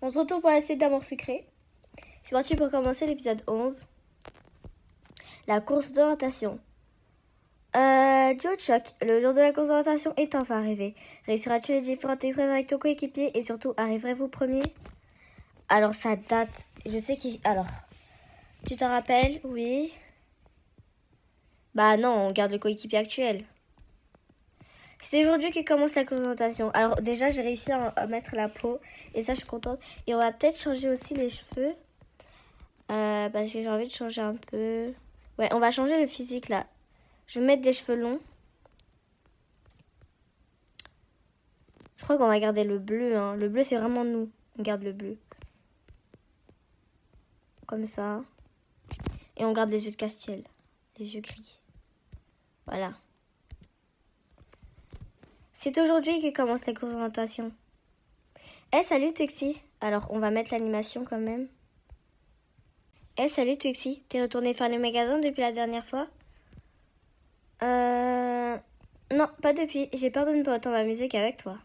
On se retrouve pour la suite d'Amour Sucré. C'est parti pour commencer l'épisode 11. La course d'orientation. Joe Choc, le jour de la course d'orientation est enfin arrivé. Réussiras-tu les différentes épreuves avec ton coéquipier et surtout, arriverez-vous premier? Alors, ça date. Je sais qui. Alors, tu t'en rappelles? Oui. Bah non, on garde le coéquipier actuel. C'est aujourd'hui que commence la course d'orientation. Alors, déjà, j'ai réussi à mettre la peau et ça, je suis contente. Et on va peut-être changer aussi les cheveux. Parce que j'ai envie de changer un peu. Ouais, on va changer le physique là. Je vais mettre des cheveux longs. Je crois qu'on va garder le bleu. Hein. Le bleu, c'est vraiment nous. On garde le bleu. Comme ça. Et on garde les yeux de Castiel. Les yeux gris. Voilà. C'est aujourd'hui que commence la course d'orientation. Salut Twixy. Alors, on va mettre l'animation quand même. Salut Twixy. T'es retourné faire le magasin depuis la dernière fois? Non, pas depuis. J'ai peur de ne pas autant m'amuser qu'avec toi.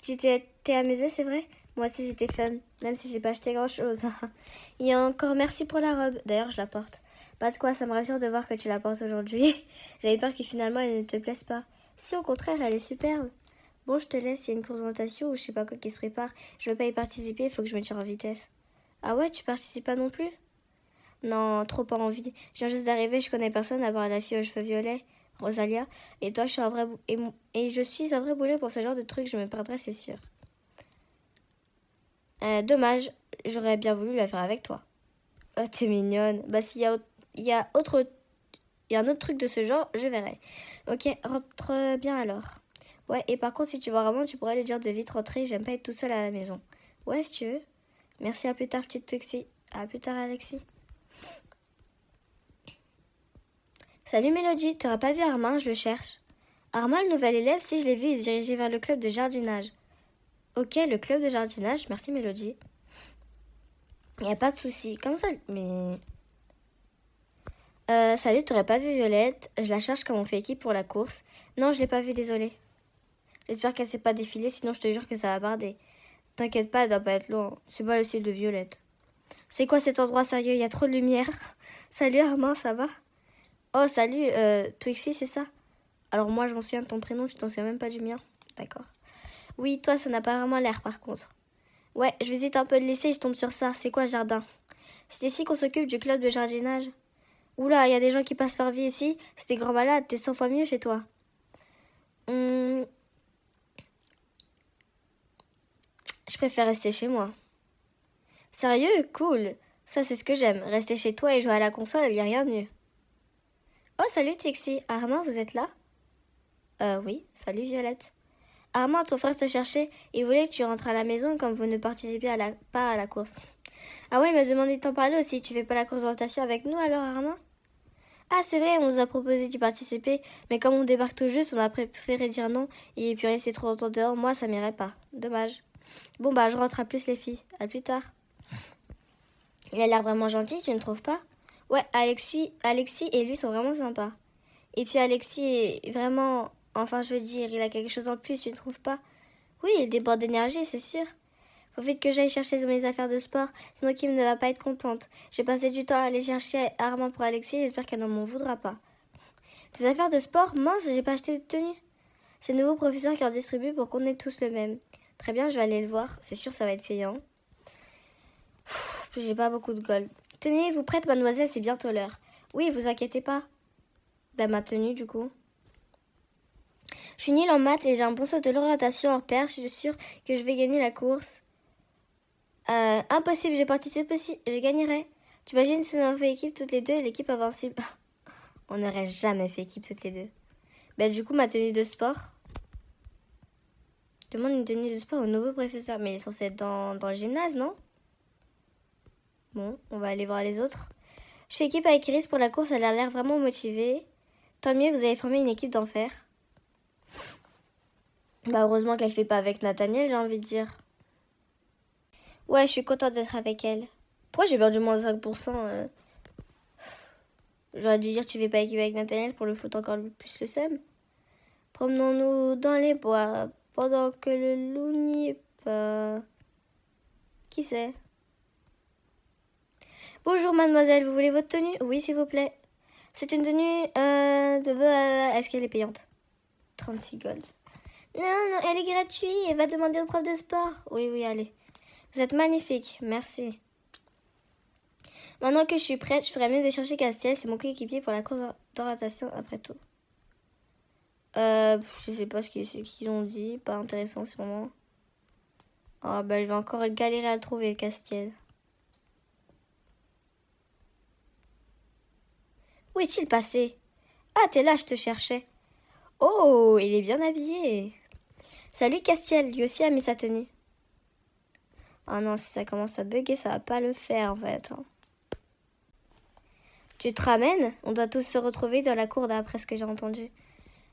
Tu t'es amusé, c'est vrai? Moi aussi, c'était fun, même si j'ai pas acheté grand-chose. Et encore merci pour la robe. D'ailleurs, je la porte. Pas de quoi, ça me rassure de voir que tu la portes aujourd'hui. J'avais peur que finalement, elle ne te plaise pas. Si, au contraire, elle est superbe. Bon, je te laisse, il y a une course d'orientation ou je sais pas quoi qui se prépare. Je veux pas y participer, il faut que je me tire en vitesse. Ah ouais, tu participes pas non plus? Non, trop pas envie. Je viens juste d'arriver, je connais personne à part la fille aux cheveux violets, Rosalia. Et toi, je suis un vrai je suis un vrai boulet pour ce genre de truc, je me perdrai, c'est sûr. Dommage, j'aurais bien voulu la faire avec toi. Oh, t'es mignonne. Bah, s'il y a, il y a un autre truc de ce genre, je verrai. Ok, rentre bien alors. Ouais, et par contre, si tu vois vraiment, tu pourrais lui dire de vite rentrer, j'aime pas être toute seule à la maison. Ouais, si tu veux. Merci, à plus tard, petite Tuxie. À plus tard, Alexis. Salut Mélodie, t'auras pas vu Armand, je le cherche. Armand, le nouvel élève, si je l'ai vu, il se dirigeait vers le club de jardinage. Ok, le club de jardinage, merci Mélodie. Y a pas de souci. Comment ça? Mais... salut, t'aurais pas vu Violette? Je la cherche comme on fait équipe pour la course. Non, je l'ai pas vue, désolée. J'espère qu'elle s'est pas défilée, sinon je te jure que ça va barder. T'inquiète pas, elle doit pas être loin. C'est pas le style de Violette. C'est quoi cet endroit sérieux? Y a trop de lumière. Salut Armand, ça va? Oh, salut, Twixy, c'est ça? Alors moi, je m'en souviens de ton prénom, tu t'en souviens même pas du mien. D'accord. Oui, toi, ça n'a pas vraiment l'air, par contre. Ouais, je visite un peu le lycée et je tombe sur ça. C'est quoi, jardin? C'est ici qu'on s'occupe du club de jardinage. Oula, il y a des gens qui passent leur vie ici. C'est des grands malades, t'es 100 fois mieux chez toi. Je préfère rester chez moi. Sérieux? Cool. Ça, c'est ce que j'aime. Rester chez toi et jouer à la console, il y a rien de mieux. Oh, salut, Tixi. Armand, vous êtes là? Oui. Salut, Violette. Armand, ton frère te cherchait. Il voulait que tu rentres à la maison comme vous ne participiez pas à la course. Ah ouais, il m'a demandé de t'en parler aussi. Tu fais pas la course d'orientation avec nous alors, Armand? Ah, c'est vrai, on nous a proposé d'y participer, mais comme on débarque tout juste, on a préféré dire non et puis rester trop longtemps dehors. Moi, ça m'irait pas. Dommage. Bon, bah, je rentre à plus, les filles. À plus tard. Il a l'air vraiment gentil, tu ne trouves pas? Ouais, Alexis et lui sont vraiment sympas. Et puis Alexis est vraiment... Enfin, je veux dire, il a quelque chose en plus, tu ne trouves pas? Oui, il déborde d'énergie, c'est sûr. Faut vite que j'aille chercher mes affaires de sport, sinon Kim ne va pas être contente. J'ai passé du temps à aller chercher Armand pour Alexis, j'espère qu'elle ne m'en voudra pas. Des affaires de sport? Mince, j'ai pas acheté de tenue. C'est le nouveau professeur qui en distribue pour qu'on ait tous le même. Très bien, je vais aller le voir, c'est sûr ça va être payant. En plus, j'ai pas beaucoup de gold. Tenez-vous prête, mademoiselle, c'est bientôt l'heure. Oui, vous inquiétez pas. Ben, ma tenue, du coup. Je suis nulle en maths et j'ai un bon sens de l'orientation hors pair. Je suis sûre que je vais gagner la course. Impossible, je participe aussi. Je gagnerai. Tu imagines si on avait fait équipe toutes les deux et l'équipe invincible? On n'aurait jamais fait équipe toutes les deux. Ben, du coup, ma tenue de sport. Je demande une tenue de sport au nouveau professeur. Mais il est censé être dans le gymnase, non? Bon, on va aller voir les autres. Je fais équipe avec Iris pour la course, elle a l'air vraiment motivée. Tant mieux, vous avez formé une équipe d'enfer. Bah heureusement qu'elle fait pas avec Nathaniel, j'ai envie de dire. Ouais, je suis contente d'être avec elle. Pourquoi j'ai perdu moins 5%? J'aurais dû dire tu fais pas équipe avec Nathaniel pour le foutre encore plus le seum. Promenons-nous dans les bois pendant que le loup n'y est pas. Qui c'est? Bonjour mademoiselle, vous voulez votre tenue? Oui, s'il vous plaît. C'est une tenue de... Est-ce qu'elle est payante? 36 gold. Non, non, elle est gratuite. Elle va demander au prof de sport. Oui, oui, allez. Vous êtes magnifique, merci. Maintenant que je suis prête, je ferais mieux de chercher Castiel. C'est mon coéquipier pour la course d'orientation après tout. Je sais pas ce qu'ils ont dit. Pas intéressant sûrement. Oh, bah, je vais encore galérer à le trouver, Castiel. Où est-il passé? Ah, t'es là, je te cherchais. Oh, il est bien habillé. Salut, Castiel. Lui aussi a mis sa tenue. Oh non, si ça commence à bugger, ça va pas le faire, en fait. Tu te ramènes? On doit tous se retrouver dans la cour d'après ce que j'ai entendu.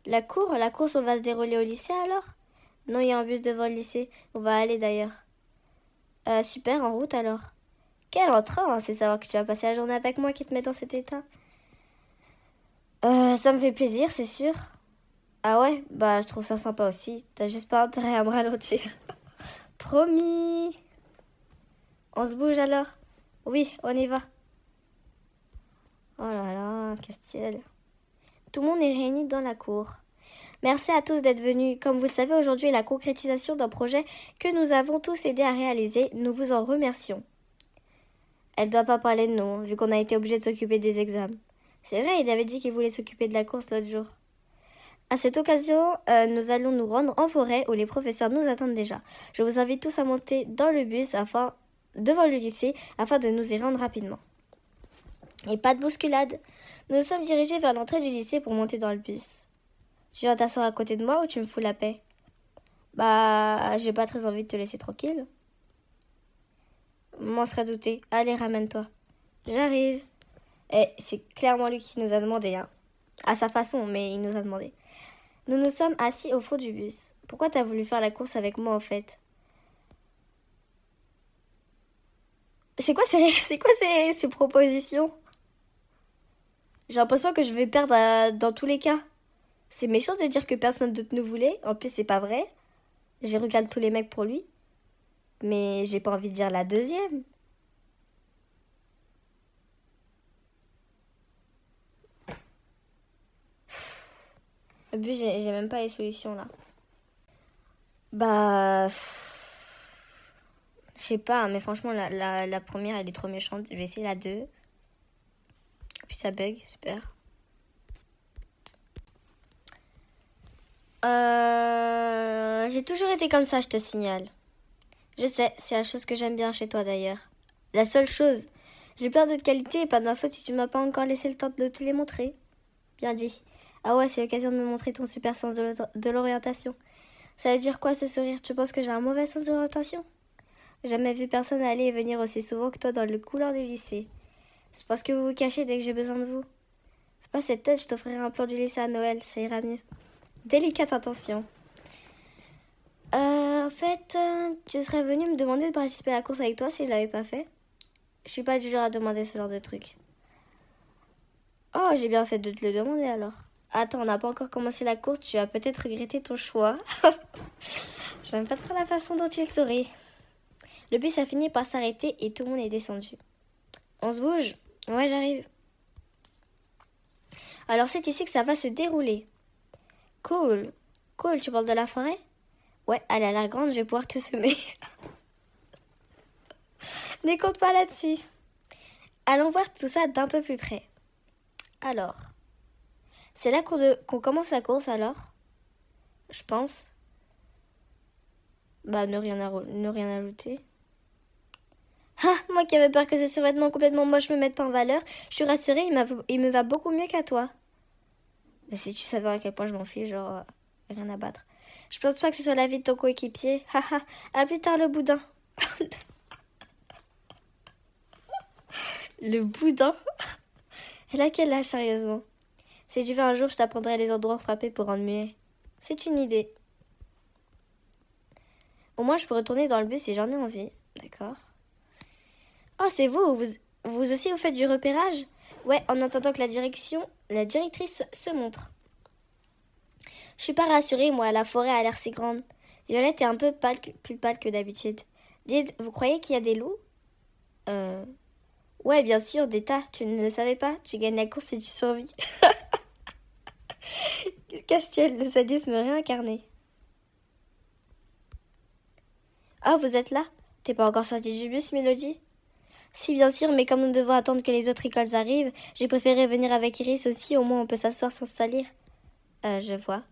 La course, on va se dérouler au lycée alors? Non, il y a un bus devant le lycée. On va aller d'ailleurs. Super, en route alors. Quel entrain, c'est savoir que tu vas passer la journée avec moi qui te met dans cet état. Ça me fait plaisir, c'est sûr. Ah ouais? Bah, je trouve ça sympa aussi. T'as juste pas intérêt à me ralentir. Promis. On se bouge alors? Oui, on y va. Oh là là, Castiel. Tout le monde est réuni dans la cour. Merci à tous d'être venus. Comme vous le savez, aujourd'hui est la concrétisation d'un projet que nous avons tous aidé à réaliser. Nous vous en remercions. Elle doit pas parler de nous, vu qu'on a été obligé de s'occuper des examens. C'est vrai, il avait dit qu'il voulait s'occuper de la course l'autre jour. À cette occasion, nous allons nous rendre en forêt où les professeurs nous attendent déjà. Je vous invite tous à monter dans le bus devant le lycée afin de nous y rendre rapidement. Et pas de bousculade. Nous nous sommes dirigés vers l'entrée du lycée pour monter dans le bus. Tu vas t'asseoir à côté de moi ou tu me fous la paix? Bah, j'ai pas très envie de te laisser tranquille. M'en serais douté. Allez, ramène-toi. J'arrive. Eh, c'est clairement lui qui nous a demandé, hein. À sa façon, mais il nous a demandé. Nous nous sommes assis au fond du bus. Pourquoi t'as voulu faire la course avec moi, en fait? C'est quoi ces propositions? J'ai l'impression que je vais perdre dans tous les cas. C'est méchant de dire que personne d'autre ne voulait. En plus, c'est pas vrai. J'ai regardé tous les mecs pour lui. Mais j'ai pas envie de dire la deuxième. En plus, j'ai même pas les solutions là. Bah. Je sais pas, mais franchement, la première, elle est trop méchante. Je vais essayer la 2. Puis ça bug, super. J'ai toujours été comme ça, je te signale. Je sais, c'est la chose que j'aime bien chez toi d'ailleurs. La seule chose. J'ai plein d'autres qualités et pas de ma faute si tu m'as pas encore laissé le temps de te les montrer. Bien dit. Ah ouais, c'est l'occasion de me montrer ton super sens de l'orientation. Ça veut dire quoi ce sourire? Tu penses que j'ai un mauvais sens de l'orientation? Jamais vu personne aller et venir aussi souvent que toi dans le couloir du lycée. C'est parce que vous vous cachez dès que j'ai besoin de vous. Fais pas cette tête, je t'offrirai un plan du lycée à Noël, ça ira mieux. Délicate intention. En fait, tu serais venu me demander de participer à la course avec toi si je l'avais pas fait. Je suis pas du genre à demander ce genre de truc. Oh, j'ai bien fait de te le demander alors. Attends, on n'a pas encore commencé la course, tu vas peut-être regretter ton choix. J'aime pas trop la façon dont il sourit. Le bus a fini par s'arrêter et tout le monde est descendu. On se bouge? Ouais, j'arrive. Alors c'est ici que ça va se dérouler. Cool. Cool, tu parles de la forêt? Ouais, elle a l'air grande, je vais pouvoir te semer. N'écoute pas là-dessus. Allons voir tout ça d'un peu plus près. Alors, c'est là qu'on commence la course alors? Je pense. Bah, ne rien ajouter. Ah, moi qui avais peur que ce survêtement complètement moche me mette pas en valeur, je suis rassurée, il me va beaucoup mieux qu'à toi. Mais si tu savais à quel point je m'en fiche, genre, rien à battre. Je pense pas que ce soit la vie de ton coéquipier. Haha, à plus tard le boudin. Le boudin? Elle a quel âge, sérieusement? Si tu veux un jour, je t'apprendrai les endroits frappés pour rendre muet. C'est une idée. Au moins, je peux retourner dans le bus si j'en ai envie. D'accord. Oh, c'est vous aussi, vous faites du repérage? Ouais, en attendant que la directrice se montre. Je suis pas rassurée, moi, la forêt a l'air si grande. Violette est un peu plus pâle que d'habitude. Dites, vous croyez qu'il y a des loups? Ouais, bien sûr, des tas. Tu ne le savais pas? Tu gagnes la course et tu survis. Castiel, le sadisme réincarné. Ah, vous êtes là? T'es pas encore sortie du bus, Mélodie? Si, bien sûr, mais comme nous devons attendre que les autres écoles arrivent, j'ai préféré venir avec Iris aussi, au moins on peut s'asseoir sans se salir. Je vois.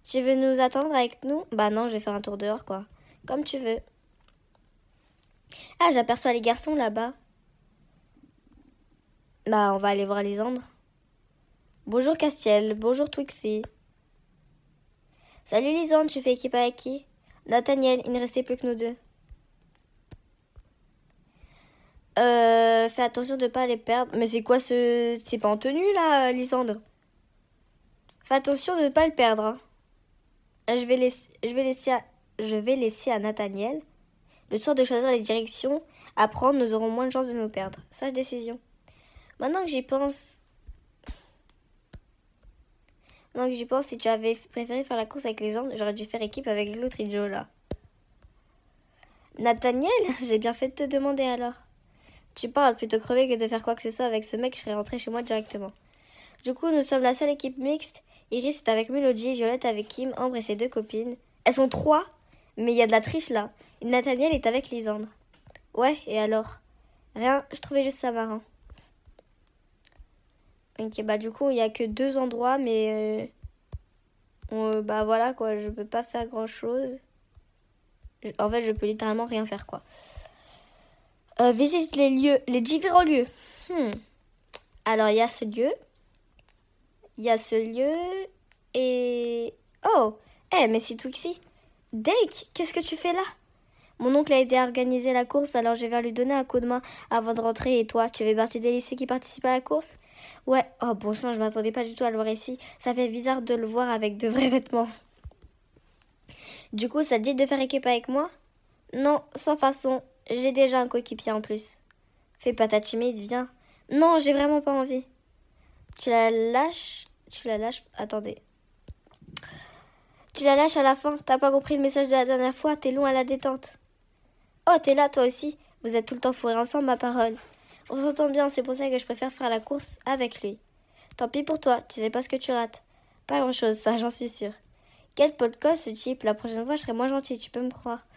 Tu veux nous attendre avec nous? Bah non, je vais faire un tour dehors, quoi. Comme tu veux. Ah, j'aperçois les garçons là-bas. Bah, on va aller voir Lisandre. Bonjour Castiel, bonjour Twixie. Salut Lisandre, tu fais équipe avec qui? Nathaniel, il ne restait plus que nous deux. Fais attention de pas les perdre. Mais c'est quoi ce... C'est pas en tenue là, Lisandre? Fais attention de ne pas le perdre. Hein. Je vais laisser à Nathaniel le soir de choisir les directions à prendre. Nous aurons moins de chances de nous perdre. Sage décision. Maintenant que j'y pense, si tu avais préféré faire la course avec les hommes, j'aurais dû faire équipe avec l'autre idiot là. Nathaniel, j'ai bien fait de te demander alors. Tu parles plutôt crevé que de faire quoi que ce soit avec ce mec, je serais rentrée chez moi directement. Du coup, nous sommes la seule équipe mixte. Iris est avec Mélodie, Violette avec Kim, Ambre et ses deux copines. Elles sont trois, mais il y a de la triche là. Et Nathaniel est avec Lisandre. Ouais, et alors? Rien, je trouvais juste ça marrant. Ok, bah du coup, il y a que 2 endroits, mais... bah voilà quoi, je peux pas faire grand chose. En fait, je peux littéralement rien faire quoi. Visite les lieux, les différents lieux. Alors, il y a ce lieu. Il y a ce lieu et... Oh, mais c'est Twixie. Dake, qu'est-ce que tu fais là? Mon oncle a aidé à organiser la course, alors je vais lui donner un coup de main avant de rentrer. Et toi, tu fais partie des lycées qui participent à la course? Ouais, oh bon sang, je m'attendais pas du tout à le voir ici. Ça fait bizarre de le voir avec de vrais vêtements. Du coup, ça te dit de faire équipe avec moi? Non, sans façon. J'ai déjà un coéquipier en plus. Fais pas ta timide, viens. Non, j'ai vraiment pas envie. Tu la lâches? Attendez. Tu la lâches à la fin. T'as pas compris le message de la dernière fois. T'es loin à la détente. Oh, t'es là toi aussi. Vous êtes tout le temps fourrés ensemble, ma parole. On s'entend bien, c'est pour ça que je préfère faire la course avec lui. Tant pis pour toi, tu sais pas ce que tu rates. Pas grand chose, ça, j'en suis sûre. Quel podcast ce type? La prochaine fois, je serai moins gentille, tu peux me croire.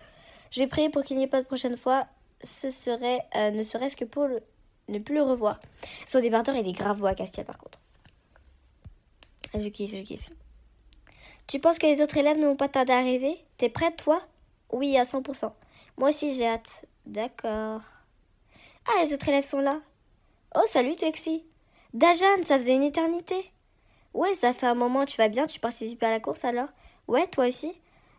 Je vais prier pour qu'il n'y ait pas de prochaine fois. Ce serait, ne serait-ce que pour ne plus le revoir. Son débardeur, il est grave beau à Castiel, par contre. Je kiffe. Tu penses que les autres élèves ne vont pas tarder à arriver? T'es prête, toi? Oui, à 100%. Moi aussi, j'ai hâte. D'accord. Ah, les autres élèves sont là. Oh, salut, Tuxi. Dajan, ça faisait une éternité. Ouais, ça fait un moment. Tu vas bien? Tu participes à la course, alors? Ouais, toi aussi?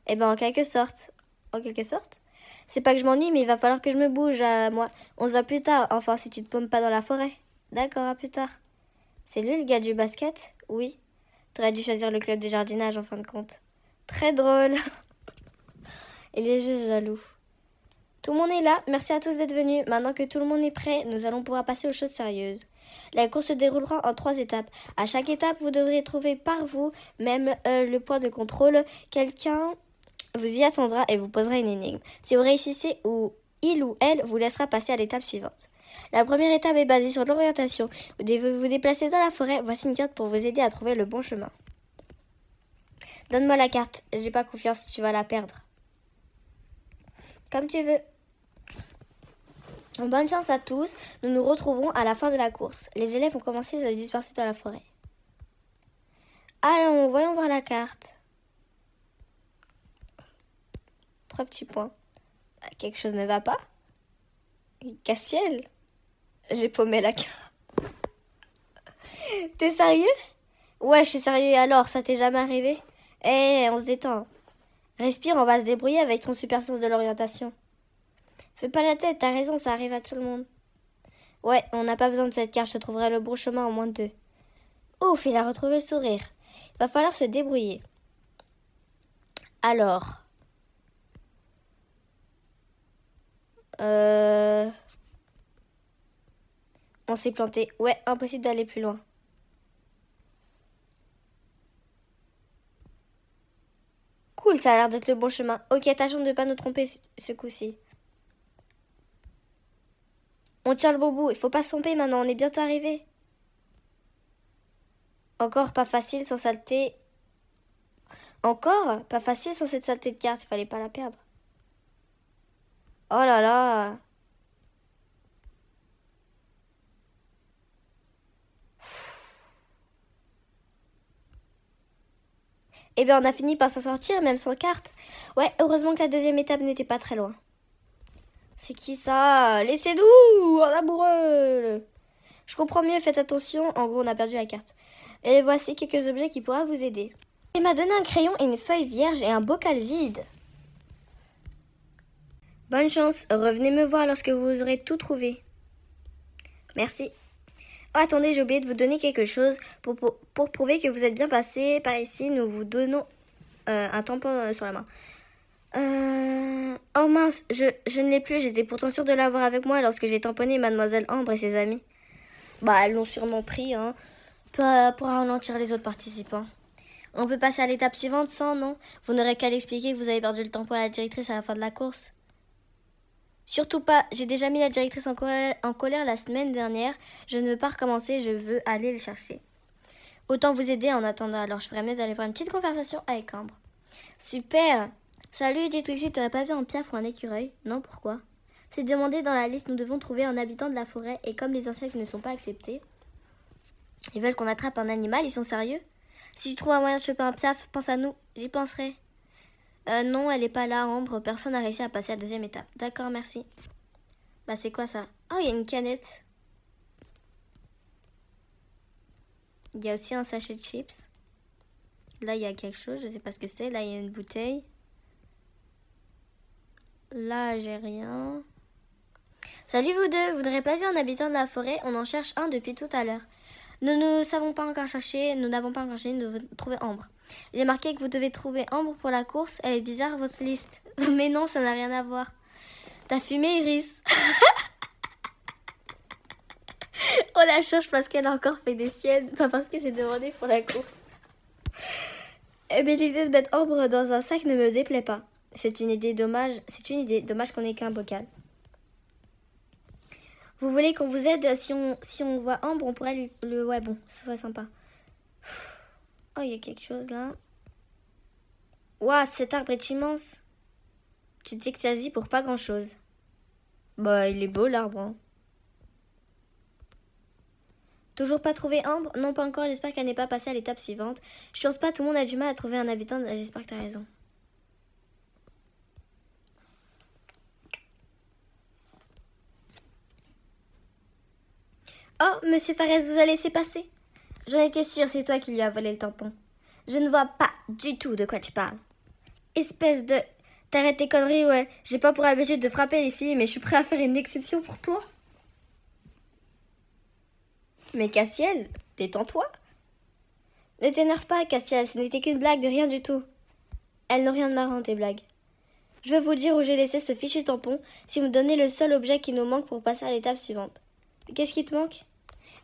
Eh ben, en quelque sorte. En quelque sorte? C'est pas que je m'ennuie, mais il va falloir que je me bouge, moi. On se voit plus tard, enfin, si tu te paumes pas dans la forêt. D'accord, à plus tard. C'est lui, le gars du basket? Oui. T'aurais dû choisir le club de jardinage, en fin de compte. Très drôle. Il est juste jaloux. Tout le monde est là, merci à tous d'être venus. Maintenant que tout le monde est prêt, nous allons pouvoir passer aux choses sérieuses. La course se déroulera en 3 étapes. À chaque étape, vous devrez trouver par vous-même le point de contrôle. Quelqu'un vous y attendra et vous posera une énigme. Si vous réussissez, il ou elle vous laissera passer à l'étape suivante. La première étape est basée sur l'orientation. Vous devez vous déplacer dans la forêt. Voici une carte pour vous aider à trouver le bon chemin. Donne-moi la carte. J'ai pas confiance, tu vas la perdre. Comme tu veux. Bonne chance à tous. Nous nous retrouverons à la fin de la course. Les élèves ont commencé à se disperser dans la forêt. Allons, voyons voir la carte. 3 petits points. Quelque chose ne va pas? Castiel? J'ai paumé la carte. T'es sérieux? Ouais, je suis sérieux. Et alors, ça t'est jamais arrivé? On se détend. Respire, on va se débrouiller avec ton super sens de l'orientation. Fais pas la tête, t'as raison, ça arrive à tout le monde. Ouais, on n'a pas besoin de cette carte, je trouverai le bon chemin en moins de 2. Ouf, il a retrouvé le sourire. Va falloir se débrouiller. Alors... On s'est planté. Ouais, impossible d'aller plus loin. Cool, ça a l'air d'être le bon chemin. Ok, tâchons de ne pas nous tromper ce coup-ci. On tient le bon bout, il faut pas se tromper maintenant, on est bientôt arrivé. Encore pas facile sans saleté. Encore pas facile sans cette saleté de carte, il fallait pas la perdre. Oh là là. Eh bien, on a fini par s'en sortir, même sans carte. Ouais, heureusement que la deuxième étape n'était pas très loin. C'est qui ça? Laissez-nous, un amoureux. Je comprends mieux, faites attention. En gros, on a perdu la carte. Et voici quelques objets qui pourraient vous aider. Il m'a donné un crayon et une feuille vierge et un bocal vide. Bonne chance, revenez me voir lorsque vous aurez tout trouvé. Merci. Oh, attendez, j'ai oublié de vous donner quelque chose. Pour prouver que vous êtes bien passé par ici, nous vous donnons un tampon sur la main. Oh mince, je ne l'ai plus. J'étais pourtant sûre de l'avoir avec moi lorsque j'ai tamponné Mademoiselle Ambre et ses amis. Bah, elles l'ont sûrement pris, hein, pour ralentir les autres participants. On peut passer à l'étape suivante sans, non? Vous n'aurez qu'à l'expliquer que vous avez perdu le tampon à la directrice à la fin de la course. Surtout pas, j'ai déjà mis la directrice en colère la semaine dernière. Je ne veux pas recommencer, je veux aller le chercher. Autant vous aider en attendant, alors je ferais mieux d'aller voir une petite conversation avec Ambre. Super! Salut, dis Trixie, t'aurais pas vu un piaf ou un écureuil? Non, pourquoi? C'est demandé dans la liste, nous devons trouver un habitant de la forêt et comme les insectes ne sont pas acceptés, ils veulent qu'on attrape un animal, ils sont sérieux? Si tu trouves un moyen de choper un piaf, pense à nous, j'y penserai. Non, elle est pas là, Ambre. Personne n'a réussi à passer à la deuxième étape. D'accord, merci. Bah, c'est quoi ça? Oh, il y a une canette. Il y a aussi un sachet de chips. Là, il y a quelque chose, je sais pas ce que c'est. Là, il y a une bouteille. Là, j'ai rien. Salut vous deux, vous n'aurez pas vu un habitant de la forêt? On en cherche un depuis tout à l'heure. Nous ne savons pas encore chercher, nous n'avons pas encore cherché, nous devons trouver Ambre. Il est marqué que vous devez trouver Ambre pour la course. Elle est bizarre, votre liste. Mais non, ça n'a rien à voir. T'as fumé, Iris? On la cherche parce qu'elle a encore fait des siennes, pas parce qu'elle s'est demandée pour la course. Mais l'idée de mettre Ambre dans un sac ne me déplaît pas. C'est une idée dommage qu'on ait qu'un bocal. Vous voulez qu'on vous aide si on voit Ambre, on pourrait ouais, bon, ce serait sympa. Oh, il y a quelque chose là. Ouah, cet arbre est immense. Tu t'extasies pour pas grand chose. Bah, il est beau l'arbre. Hein. Toujours pas trouvé Ambre? Non, pas encore, j'espère qu'elle n'est pas passée à l'étape suivante. Je pense pas, tout le monde a du mal à trouver un habitant, j'espère que t'as raison. Oh, monsieur Fares vous a laissé passer? J'en étais sûre, c'est toi qui lui as volé le tampon. Je ne vois pas du tout de quoi tu parles. Espèce de... T'arrêtes tes conneries, ouais. J'ai pas pour habitude de frapper les filles, mais je suis prêt à faire une exception pour toi. Mais Cassiel, détends-toi. Ne t'énerve pas, Cassiel, ce n'était qu'une blague de rien du tout. Elles n'ont rien de marrant, tes blagues. Je vais vous dire où j'ai laissé ce fichu tampon si vous me donnez le seul objet qui nous manque pour passer à l'étape suivante. Qu'est-ce qui te manque?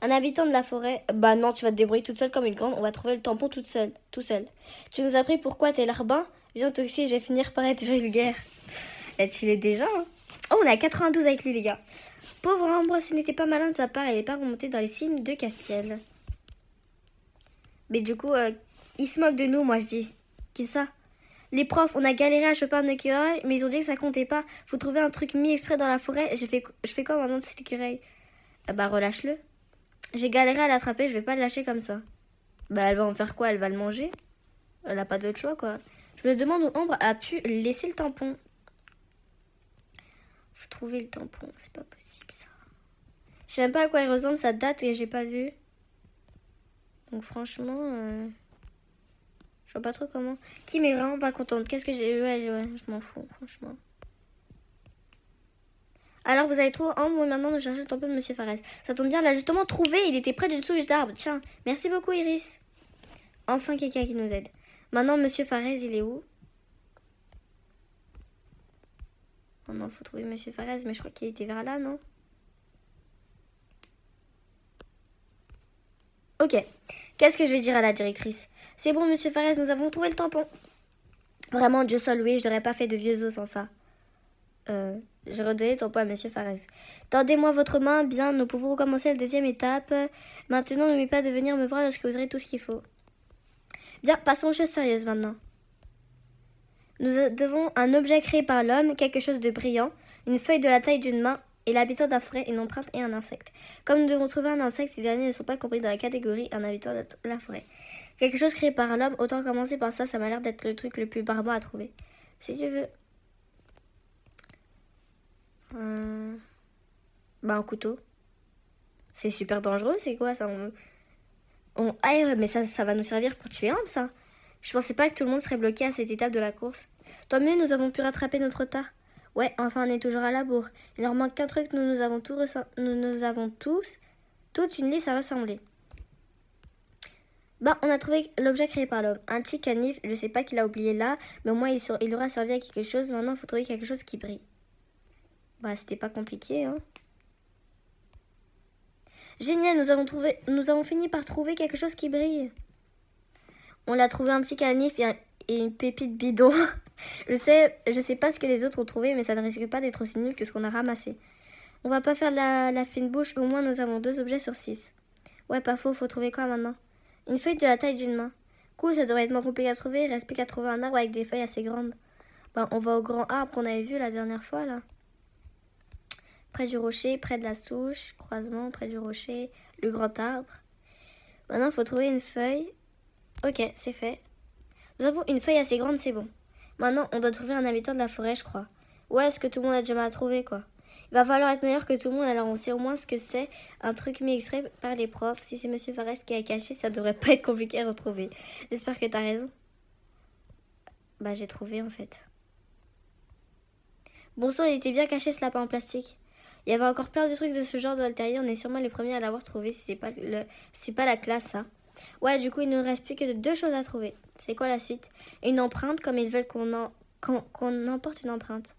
Un habitant de la forêt? Bah non, tu vas te débrouiller toute seule comme une grande, on va trouver le tampon tout seul. Tu nous as appris pourquoi t'es larbin? Viens Toxie, je vais finir par être vulgaire. Et tu l'es déjà, hein. Oh, on est à 92 avec lui, les gars. Pauvre Ambre, ce n'était pas malin de sa part, elle n'est pas remontée dans les cimes de Castiel. Mais du coup, il se moque de nous, moi je dis. Qui ça? Les profs, on a galéré à choper un écureuil, mais ils ont dit que ça comptait pas. Faut trouver un truc mis exprès dans la forêt. Je fais quoi maintenant de cet écureuil? Bah relâche-le. J'ai galéré à l'attraper, je vais pas le lâcher comme ça. Bah elle va en faire quoi? Elle va le manger? Elle a pas d'autre choix, quoi. Je me demande où Ambre a pu laisser le tampon. Faut trouver le tampon, c'est pas possible ça. Je sais même pas à quoi il ressemble, ça date et j'ai pas vu. Donc franchement, je vois pas trop comment. Kim est vraiment pas contente. Qu'est-ce que j'ai... Ouais, je m'en fous, franchement. Alors vous avez trouvé Ambre, maintenant nous cherchons le tampon de Monsieur Fares. Ça tombe bien, l'a justement trouvé, il était près d'une souche d'arbre. Tiens, merci beaucoup Iris. Enfin quelqu'un qui nous aide. Maintenant Monsieur Fares, il est où? Oh non, faut trouver Monsieur Fares, mais je crois qu'il était vers là, non? Ok, qu'est-ce que je vais dire à la directrice? C'est bon, Monsieur Fares, nous avons trouvé le tampon. Vraiment, Dieu seul, oui, je n'aurais pas fait de vieux os sans ça. J'ai redonné ton poids à Monsieur Fares. Tendez-moi votre main, bien, nous pouvons recommencer la deuxième étape. Maintenant, n'oubliez pas de venir me voir lorsque vous aurez tout ce qu'il faut. Bien, passons aux choses sérieuses maintenant. Nous devons un objet créé par l'homme, quelque chose de brillant, une feuille de la taille d'une main, et l'habitant de la forêt, une empreinte et un insecte. Comme nous devons trouver un insecte, ces derniers ne sont pas compris dans la catégorie un habitant de la forêt. Quelque chose créé par l'homme, autant commencer par ça, ça m'a l'air d'être le truc le plus barbare à trouver. Si tu veux. Un couteau. C'est super dangereux, c'est quoi ça Ah, mais ça va nous servir pour tuer un, ça. Je pensais pas que tout le monde serait bloqué à cette étape de la course. Tant mieux, nous avons pu rattraper notre retard. Ouais, enfin, on est toujours à la bourre. Il ne leur manque qu'un truc, nous avons tous toute une liste à ressembler. On a trouvé l'objet créé par l'homme. Un petit canif, je sais pas qui l'a oublié là, mais au moins il aura servi à quelque chose. Maintenant, il faut trouver quelque chose qui brille. C'était pas compliqué, hein. Génial, nous avons fini par trouver quelque chose qui brille. On l'a trouvé un petit canif et une pépite bidon. je sais pas ce que les autres ont trouvé, mais ça ne risque pas d'être aussi nul que ce qu'on a ramassé. On va pas faire la fine bouche, au moins nous avons 2 objets sur 6. Ouais, pas faux, faut trouver quoi maintenant? Une feuille de la taille d'une main. Cool, ça devrait être moins compliqué à trouver, il reste plus qu'à trouver un arbre avec des feuilles assez grandes. On va au grand arbre qu'on avait vu la dernière fois, là. Près du rocher, près de la souche, croisement, près du rocher, le grand arbre. Maintenant, il faut trouver une feuille. Ok, c'est fait. Nous avons une feuille assez grande, c'est bon. Maintenant, on doit trouver un habitant de la forêt, je crois. Ouais, est-ce que tout le monde a déjà mal trouvé, quoi? Il va falloir être meilleur que tout le monde, alors on sait au moins ce que c'est. Un truc mis exprès par les profs. Si c'est Monsieur Fares qui a caché, ça devrait pas être compliqué à retrouver. J'espère que t'as raison. J'ai trouvé, en fait. Bon sang, il était bien caché, ce lapin en plastique. Il y avait encore plein de trucs de ce genre dans l'intérieur. On est sûrement les premiers à l'avoir trouvé, si c'est pas la classe, ça. Ouais, du coup, il ne reste plus que 2 choses à trouver. C'est quoi la suite? Une empreinte, comme ils veulent qu'on emporte une empreinte.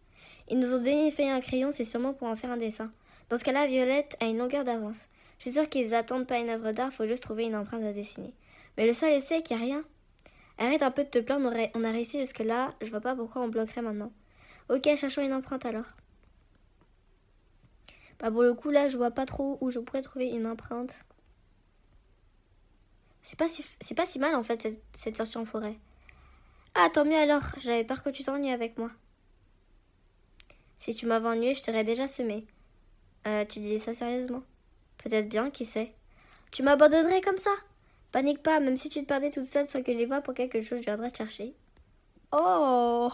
Ils nous ont donné une feuille et un crayon, c'est sûrement pour en faire un dessin. Dans ce cas-là, Violette a une longueur d'avance. Je suis sûre qu'ils attendent pas une œuvre d'art, faut juste trouver une empreinte à dessiner. Mais le seul essai, qu'il n'y a rien. Arrête un peu de te plaindre, on a réussi jusque-là, je vois pas pourquoi on bloquerait maintenant. Ok, cherchons une empreinte alors. Pour le coup, là, je vois pas trop où je pourrais trouver une empreinte. C'est pas si mal, en fait, cette sortie en forêt. Ah, tant mieux alors, j'avais peur que tu t'ennuies avec moi. Si tu m'avais ennuyé, je t'aurais déjà semé. Tu disais ça sérieusement? Peut-être bien, qui sait. Tu m'abandonnerais comme ça? Panique pas, même si tu te perdais toute seule sans que j'y voie pour quelque chose, je viendrai te chercher. Oh!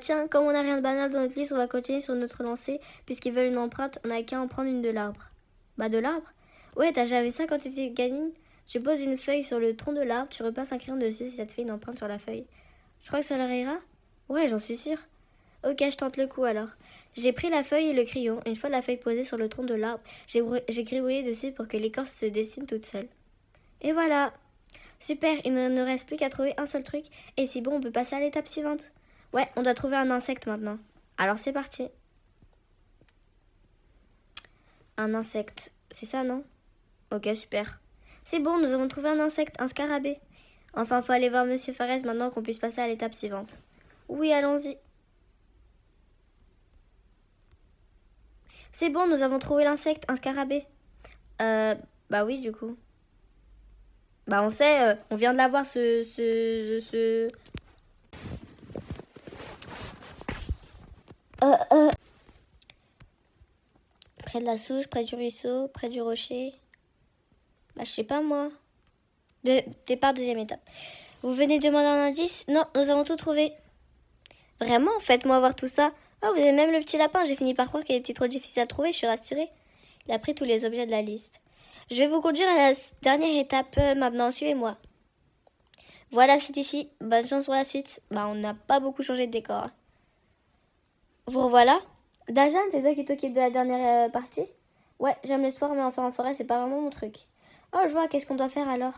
Tiens, comme on n'a rien de banal dans notre liste, on va continuer sur notre lancée. Puisqu'ils veulent une empreinte, on n'a qu'à en prendre une de l'arbre. De l'arbre? Ouais, t'as jamais vu ça quand t'étais gamine? Tu poses une feuille sur le tronc de l'arbre, tu repasses un crayon dessus si ça te fait une empreinte sur la feuille. Je crois que ça leur ira? Ouais, j'en suis sûre. Ok, je tente le coup alors. J'ai pris la feuille et le crayon. Une fois la feuille posée sur le tronc de l'arbre, j'ai gribouillé dessus pour que l'écorce se dessine toute seule. Et voilà! Super, il ne reste plus qu'à trouver un seul truc. Et c'est bon, on peut passer à l'étape suivante. Ouais, on doit trouver un insecte maintenant. Alors c'est parti. Un insecte, c'est ça, non? Ok, super. C'est bon, nous avons trouvé un insecte, un scarabée. Enfin, faut aller voir Monsieur Fares maintenant qu'on puisse passer à l'étape suivante. Oui, allons-y. C'est bon, nous avons trouvé l'insecte, un scarabée. Oui, du coup. On sait, on vient de l'avoir, ce... Près de la souche, près du ruisseau, près du rocher. Je sais pas, moi. Départ, deuxième étape. Vous venez demander un indice? Non, nous avons tout trouvé. Vraiment? Faites-moi voir tout ça. Oh, vous avez même le petit lapin. J'ai fini par croire qu'il était trop difficile à trouver, je suis rassurée. Il a pris tous les objets de la liste. Je vais vous conduire à la dernière étape. Maintenant, suivez-moi. Voilà, c'est ici. Bonne chance pour la suite. On n'a pas beaucoup changé de décor. Vous revoilà? Dajan, c'est toi qui t'occupes de la dernière partie? Ouais, j'aime le sport, mais enfin en forêt, c'est pas vraiment mon truc. Oh, je vois, qu'est-ce qu'on doit faire alors?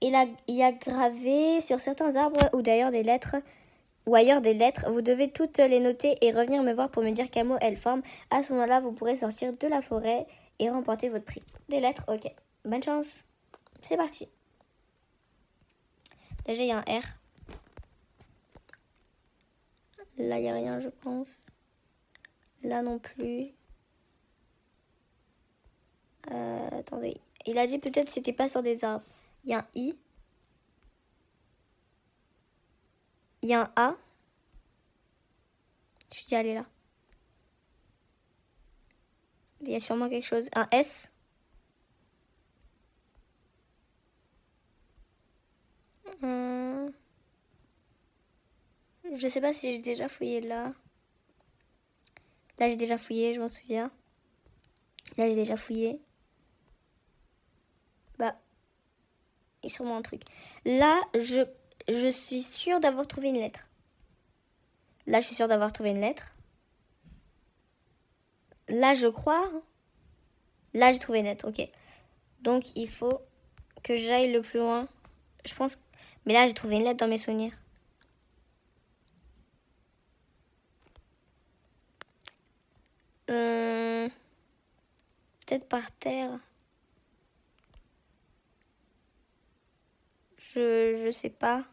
Il y a gravé sur certains arbres ou d'ailleurs des lettres, ou ailleurs des lettres. Vous devez toutes les noter et revenir me voir pour me dire quel mot elles forment. À ce moment-là, vous pourrez sortir de la forêt et remporter votre prix. Des lettres, ok. Bonne chance. C'est parti. Déjà, il y a un R. Là, il n'y a rien, je pense. Là non plus. Attendez. Il a dit peut-être que c'était pas sur des arbres. Il y a un I. Il y a un A. Je suis allée là. Il y a sûrement quelque chose. Un S. Je sais pas si j'ai déjà fouillé là. Là, j'ai déjà fouillé, je m'en souviens. Là, j'ai déjà fouillé. Bah, il y a sûrement un truc. Là, je suis sûre d'avoir trouvé une lettre. Là, je suis sûre d'avoir trouvé une lettre. Là, je crois. Là, j'ai trouvé une lettre, ok. Donc, il faut que j'aille le plus loin. Je pense... Mais là, j'ai trouvé une lettre dans mes souvenirs. Peut-être par terre. Je sais pas.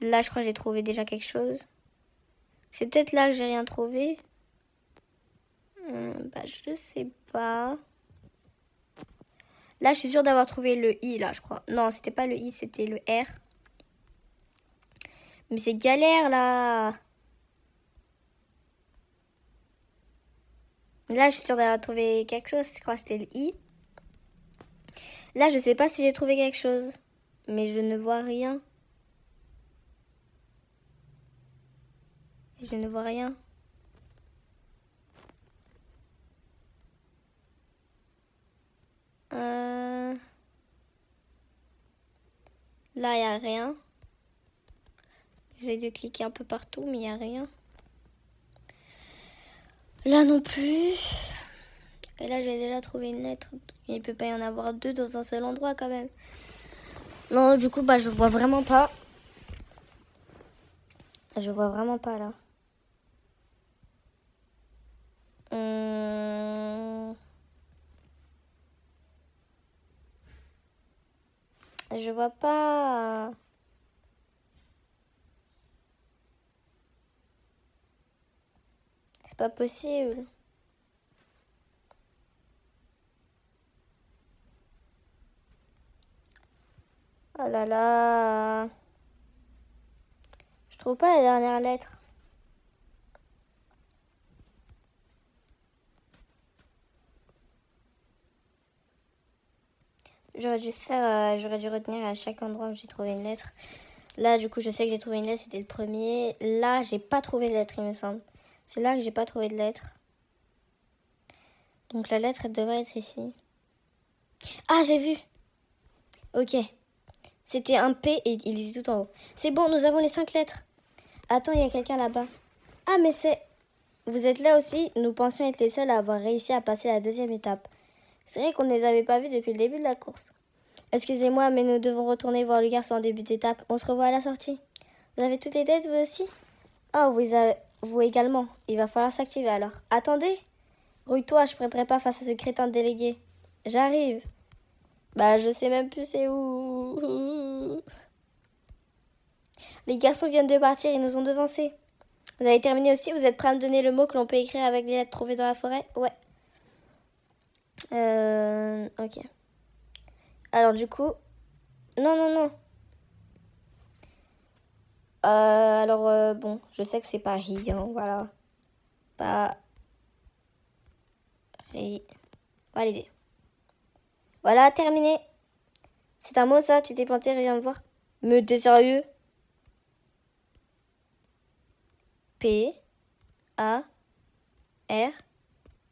Là, je crois que j'ai trouvé déjà quelque chose. C'est peut-être là que j'ai rien trouvé. Bah, je sais pas. Là, je suis sûre d'avoir trouvé le I, là, je crois. Non, c'était pas le I, c'était le R. Mais c'est galère, là. Là, je suis sûre d'avoir trouvé quelque chose. Je crois que c'était le I. Là, je sais pas si j'ai trouvé quelque chose. Mais je ne vois rien. Je ne vois rien. Là, il n'y a rien. J'essaie de cliquer un peu partout, mais il n'y a rien. Là non plus. Et là, j'ai déjà trouvé une lettre. Il ne peut pas y en avoir deux dans un seul endroit, quand même. Non, du coup, bah, je vois vraiment pas. Je vois vraiment pas, là. Je vois pas. C'est pas possible. Oh là là. Je trouve pas la dernière lettre. J'aurais dû retenir à chaque endroit où j'ai trouvé une lettre. Là, du coup, je sais que j'ai trouvé une lettre, c'était le premier. Là, j'ai pas trouvé de lettre, il me semble. C'est là que j'ai pas trouvé de lettre. Donc la lettre, elle devrait être ici. Ah, j'ai vu. Ok. C'était un P et il est tout en haut. C'est bon, nous avons les 5 lettres. Attends, il y a quelqu'un là-bas. Ah, mais c'est... Vous êtes là aussi. Nous pensions être les seuls à avoir réussi à passer la deuxième étape. C'est vrai qu'on ne les avait pas vus depuis le début de la course. Excusez-moi, mais nous devons retourner voir le garçon en début d'étape. On se revoit à la sortie. Vous avez toutes les têtes, vous aussi? Oh, vous également. Il va falloir s'activer alors. Attendez. Rouille-toi, je ne prendrai pas face à ce crétin délégué. J'arrive. Bah, je sais même plus c'est où. Les garçons viennent de partir, ils nous ont devancés. Vous avez terminé aussi? Vous êtes prêts à me donner le mot que l'on peut écrire avec les lettres trouvées dans la forêt? Ouais. Ok. Alors du coup... Non. Bon, je sais que c'est Paris, hein, voilà. Paris. Validé. Voilà, terminé. C'est un mot ça, tu t'es planté, viens me voir. Mais t'es sérieux? P, A, R,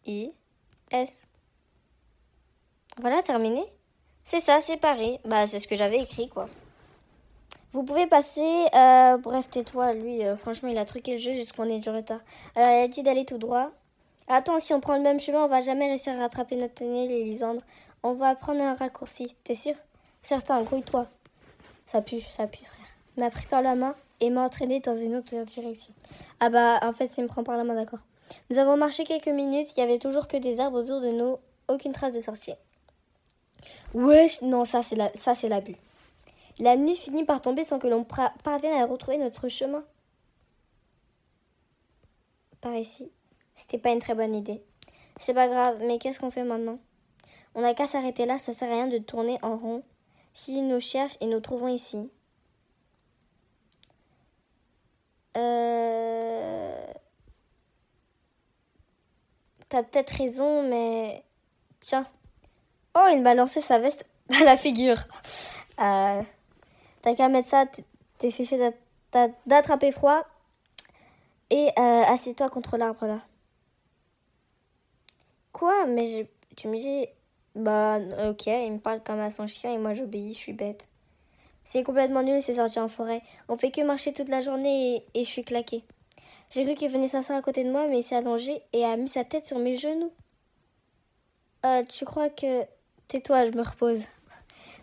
I, S. Voilà, terminé. C'est ça, c'est Paris. Bah, c'est ce que j'avais écrit, quoi. Vous pouvez passer... bref, tais-toi, lui, franchement, il a truqué le jeu jusqu'on ait du retard. Alors, il a dit d'aller tout droit. Attends, si on prend le même chemin, on va jamais réussir à rattraper Nathaniel et Lisandre. On va prendre un raccourci, t'es sûr? Certain, grouille-toi. Ça pue, frère. Il m'a pris par la main et m'a entraîné dans une autre direction. Ah bah, en fait, s'il me prend par la main, d'accord. Nous avons marché quelques minutes, il y avait toujours que des arbres autour de nous, aucune trace de sortie. Ouais, non, ça c'est l'abus. La nuit finit par tomber sans que l'on parvienne à retrouver notre chemin. Par ici. C'était pas une très bonne idée. C'est pas grave, mais qu'est-ce qu'on fait maintenant? On n'a qu'à s'arrêter là, ça sert à rien de tourner en rond. S'ils nous cherchent et nous trouvons ici. T'as peut-être raison, mais... Tiens. Oh, il m'a lancé sa veste à la figure. T'as qu'à mettre ça, t'es fiché d'attraper froid. Et assieds-toi contre l'arbre là. Quoi? Mais tu me dis... Bah, ok, il me parle comme à son chien et moi j'obéis, je suis bête. C'est complètement nul, c'est sorti en forêt. On fait que marcher toute la journée et je suis claquée. J'ai cru qu'il venait s'asseoir à côté de moi, mais il s'est allongé et a mis sa tête sur mes genoux. Tu crois que... Tais-toi, je me repose.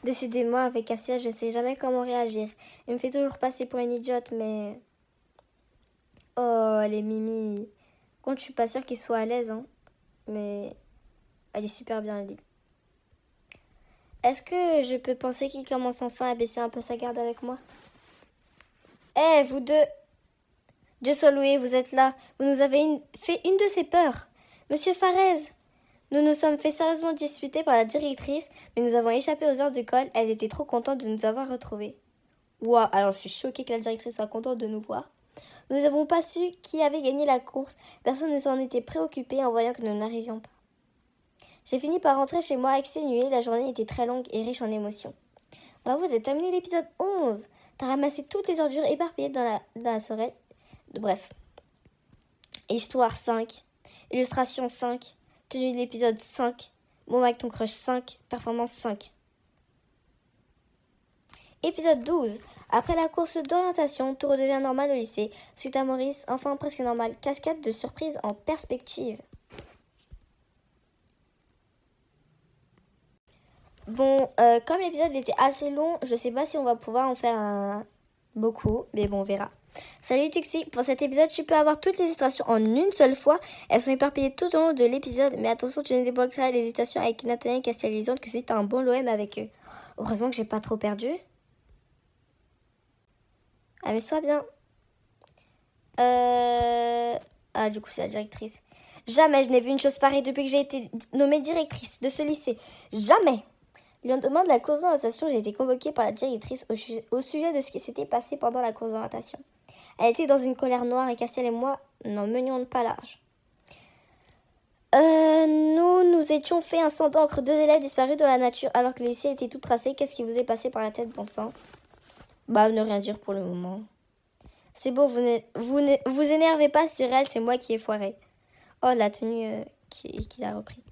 Décidément, avec Cassia, je sais jamais comment réagir. Il me fait toujours passer pour une idiote, mais... Oh, elle est mimi. Quand je suis pas sûre qu'il soit à l'aise, hein. Mais... Elle est super bien, elle. Est-ce que je peux penser qu'il commence enfin à baisser un peu sa garde avec moi? Eh, vous deux! Dieu soit loué, vous êtes là. Vous nous avez fait une de ces peurs. Monsieur Farez! Nous nous sommes fait sérieusement disputer par la directrice, mais nous avons échappé aux heures de colle. Elle était trop contente de nous avoir retrouvés. Ouah, alors je suis choquée que la directrice soit contente de nous voir. Nous n'avons pas su qui avait gagné la course. Personne ne s'en était préoccupé en voyant que nous n'arrivions pas. J'ai fini par rentrer chez moi exténuée. La journée était très longue et riche en émotions. Bravo, vous avez terminé l'épisode 11. T'as ramassé toutes les ordures éparpillées dans la sorelle. Bref. Histoire 5. Illustration 5. Tenue de l'épisode 5. Moment avec ton crush 5. Performance 5. Épisode 12. Après la course d'orientation, tout redevient normal au lycée. Suite à Maurice, enfin presque normal. Cascade de surprises en perspective. Bon, comme l'épisode était assez long, je sais pas si on va pouvoir en faire beaucoup, mais bon, on verra. Salut Tuxi, pour cet épisode, tu peux avoir toutes les illustrations en une seule fois. Elles sont éparpillées tout au long de l'épisode, mais attention, tu ne débloqueras les illustrations avec Nathaniel et Cassia Lisande que c'est un bon LOM avec eux. Heureusement que j'ai pas trop perdu. Amuse-toi bien. Ah, du coup, c'est la directrice. Jamais je n'ai vu une chose pareille depuis que j'ai été nommée directrice de ce lycée. Jamais. Le lendemain de la course d'orientation, j'ai été convoquée par la directrice au sujet de ce qui s'était passé pendant la course d'orientation. Elle était dans une colère noire et Castiel et moi n'en menions pas large. Nous étions fait un sang d'encre, 2 élèves disparus dans la nature alors que le lycée était tout tracé. Qu'est-ce qui vous est passé par la tête, bon sang? Bah, ne rien dire pour le moment. C'est bon, vous énervez pas sur elle, c'est moi qui ai foiré. Oh, la tenue qu'il a repris.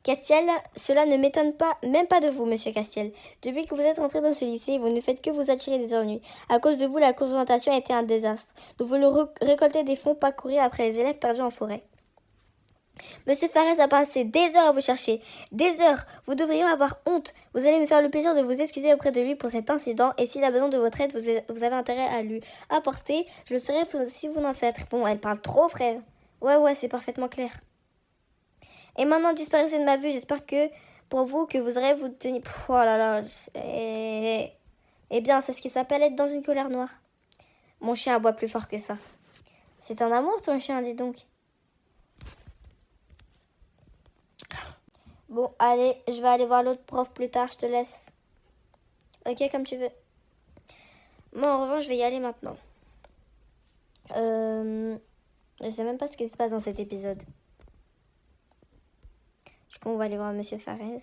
Castiel, cela ne m'étonne pas, même pas de vous, monsieur Castiel. Depuis que vous êtes entré dans ce lycée, vous ne faites que vous attirer des ennuis. À cause de vous, la course d'orientation a été un désastre. Nous voulons récolter des fonds, pas courir après les élèves perdus en forêt. Monsieur Farès a passé des heures à vous chercher. Des heures. Vous devriez avoir honte. Vous allez me faire le plaisir de vous excuser auprès de lui pour cet incident. Et s'il a besoin de votre aide, vous avez intérêt à lui apporter. Je le saurai si vous n'en faites. Bon, elle parle trop, frère. Ouais, c'est parfaitement clair. Et maintenant, disparaissez de ma vue. J'espère que pour vous, que vous aurez vous tenir... Oh là là. Eh bien, c'est ce qui s'appelle être dans une colère noire. Mon chien aboie plus fort que ça. C'est un amour, ton chien, dis donc. Bon, allez, je vais aller voir l'autre prof plus tard, je te laisse. Ok, comme tu veux. Moi, en revanche, je vais y aller maintenant. Je sais même pas ce qui se passe dans cet épisode. Du coup, on va aller voir Monsieur Farez,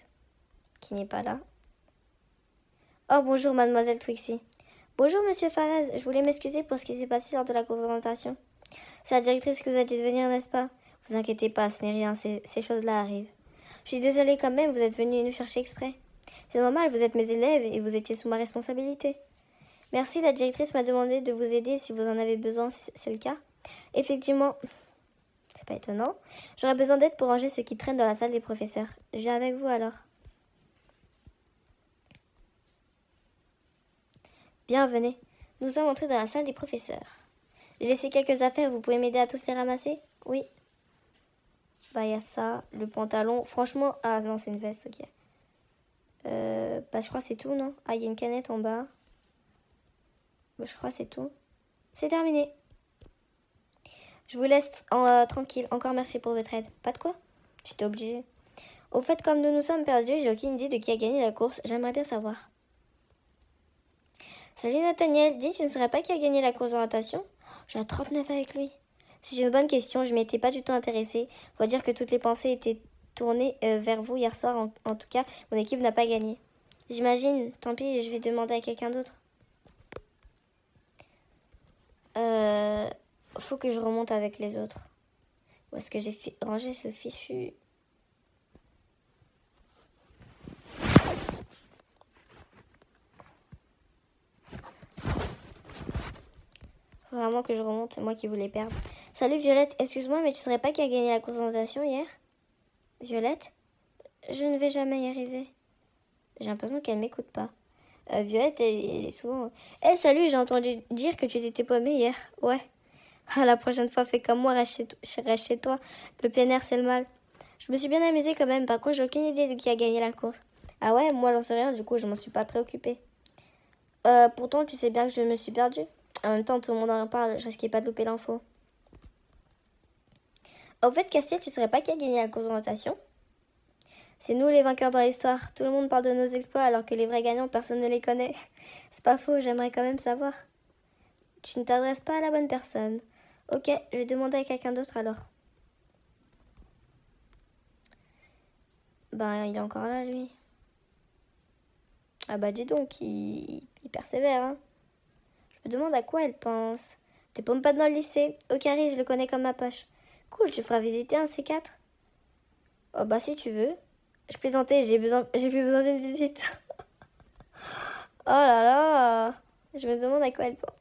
qui n'est pas là. Oh, bonjour, mademoiselle Twixie. Bonjour, Monsieur Farez. Je voulais m'excuser pour ce qui s'est passé lors de la confrontation. C'est la directrice que vous a dit de venir, n'est-ce pas? Vous inquiétez pas, ce n'est rien, ces choses-là arrivent. Je suis désolée quand même, vous êtes venus nous chercher exprès. C'est normal, vous êtes mes élèves et vous étiez sous ma responsabilité. Merci, la directrice m'a demandé de vous aider si vous en avez besoin, si c'est le cas. Effectivement, c'est pas étonnant. J'aurais besoin d'aide pour ranger ce qui traîne dans la salle des professeurs. Je viens avec vous alors. Bien, venez. Nous sommes entrés dans la salle des professeurs. J'ai laissé quelques affaires, vous pouvez m'aider à tous les ramasser? Oui. Bah, il y a ça, le pantalon. Franchement, ah non, c'est une veste, ok. Bah, je crois que c'est tout, non? Ah, il y a une canette en bas. Je crois que c'est tout. C'est terminé. Je vous laisse tranquille. Encore merci pour votre aide. Pas de quoi? J'étais obligée. Au fait, comme nous nous sommes perdus, j'ai aucune idée de qui a gagné la course. J'aimerais bien savoir. Salut Nathaniel, dis, tu ne saurais pas qui a gagné la course d'orientation? J'ai 39 avec lui. C'est une bonne question, je m'étais pas du tout intéressée. Faut dire que toutes les pensées étaient tournées vers vous hier soir. En tout cas, mon équipe n'a pas gagné. J'imagine, tant pis, je vais demander à quelqu'un d'autre. Faut que je remonte avec les autres. Où est-ce que j'ai rangé ce fichu? Faut vraiment que je remonte, c'est moi qui voulais perdre. Salut Violette, excuse-moi, mais tu saurais pas qui a gagné la concentration hier? Violette? Je ne vais jamais y arriver. J'ai l'impression qu'elle m'écoute pas. Violette, elle est souvent... Salut, j'ai entendu dire que tu t'étais paumée hier. Ouais. Ah, la prochaine fois, fais comme moi, reste chez toi. Le plein air, c'est le mal. Je me suis bien amusée quand même. Par contre, j'ai aucune idée de qui a gagné la course. Ah ouais, moi, j'en sais rien. Du coup, je m'en suis pas préoccupée. Pourtant, tu sais bien que je me suis perdue. En même temps, tout le monde en parle. Je risquais pas de louper l'info. Au fait, Castiel, tu saurais pas qui a gagné la course d'orientation? C'est nous les vainqueurs dans l'histoire. Tout le monde parle de nos exploits alors que les vrais gagnants, personne ne les connaît. C'est pas faux, j'aimerais quand même savoir. Tu ne t'adresses pas à la bonne personne. Ok, je vais demander à quelqu'un d'autre alors. Ben, il est encore là, lui. Ah bah dis donc, il persévère, hein. Je me demande à quoi elle pense. T'es pas dans le lycée. Okari, je le connais comme ma poche. Cool, tu feras visiter un C4. Oh bah si tu veux. Je plaisantais, j'ai plus besoin d'une visite. Oh là là. Je me demande à quoi elle pense.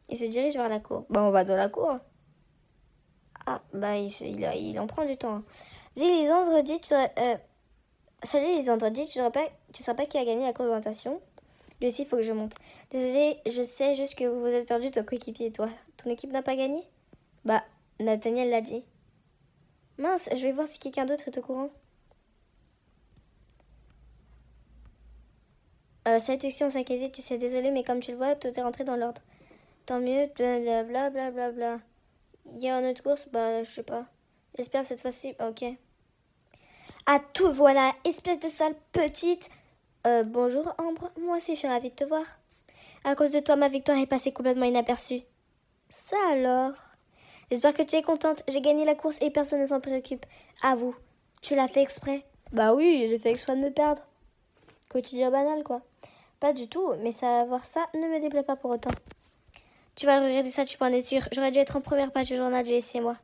Il se dirige vers la cour. Bah on va dans la cour. Ah bah il en prend du temps. Hein. Dis Lisandre, dis salut Lisandre, dis tu saurais pas qui a gagné la course d'orientation? Lui aussi il faut que je monte. Désolée, je sais juste que vous vous êtes perdu, ton coéquipier et toi. Ton équipe n'a pas gagné? Bah Nathaniel l'a dit. Mince, je vais voir si quelqu'un d'autre est au courant. Salut Tuxi, on s'inquiétait, tu sais, désolé, mais comme tu le vois, tout est rentré dans l'ordre. Tant mieux, blablabla. Bla, bla, bla. Il y a une autre course? Bah, je sais pas. J'espère cette fois-ci. Ok. Ah, tout voilà, espèce de sale petite. Bonjour Ambre, moi aussi je suis ravie de te voir. À cause de toi, ma victoire est passée complètement inaperçue. Ça alors? J'espère que tu es contente. J'ai gagné la course et personne ne s'en préoccupe. À vous. Tu l'as fait exprès? Bah oui, j'ai fait exprès de me perdre. Quotidien banal, quoi. Pas du tout, mais savoir ça ne me déplaît pas pour autant. Tu vas le regretter, ça, tu peux en être sûr. J'aurais dû être en première page du journal, j'ai essayé moi.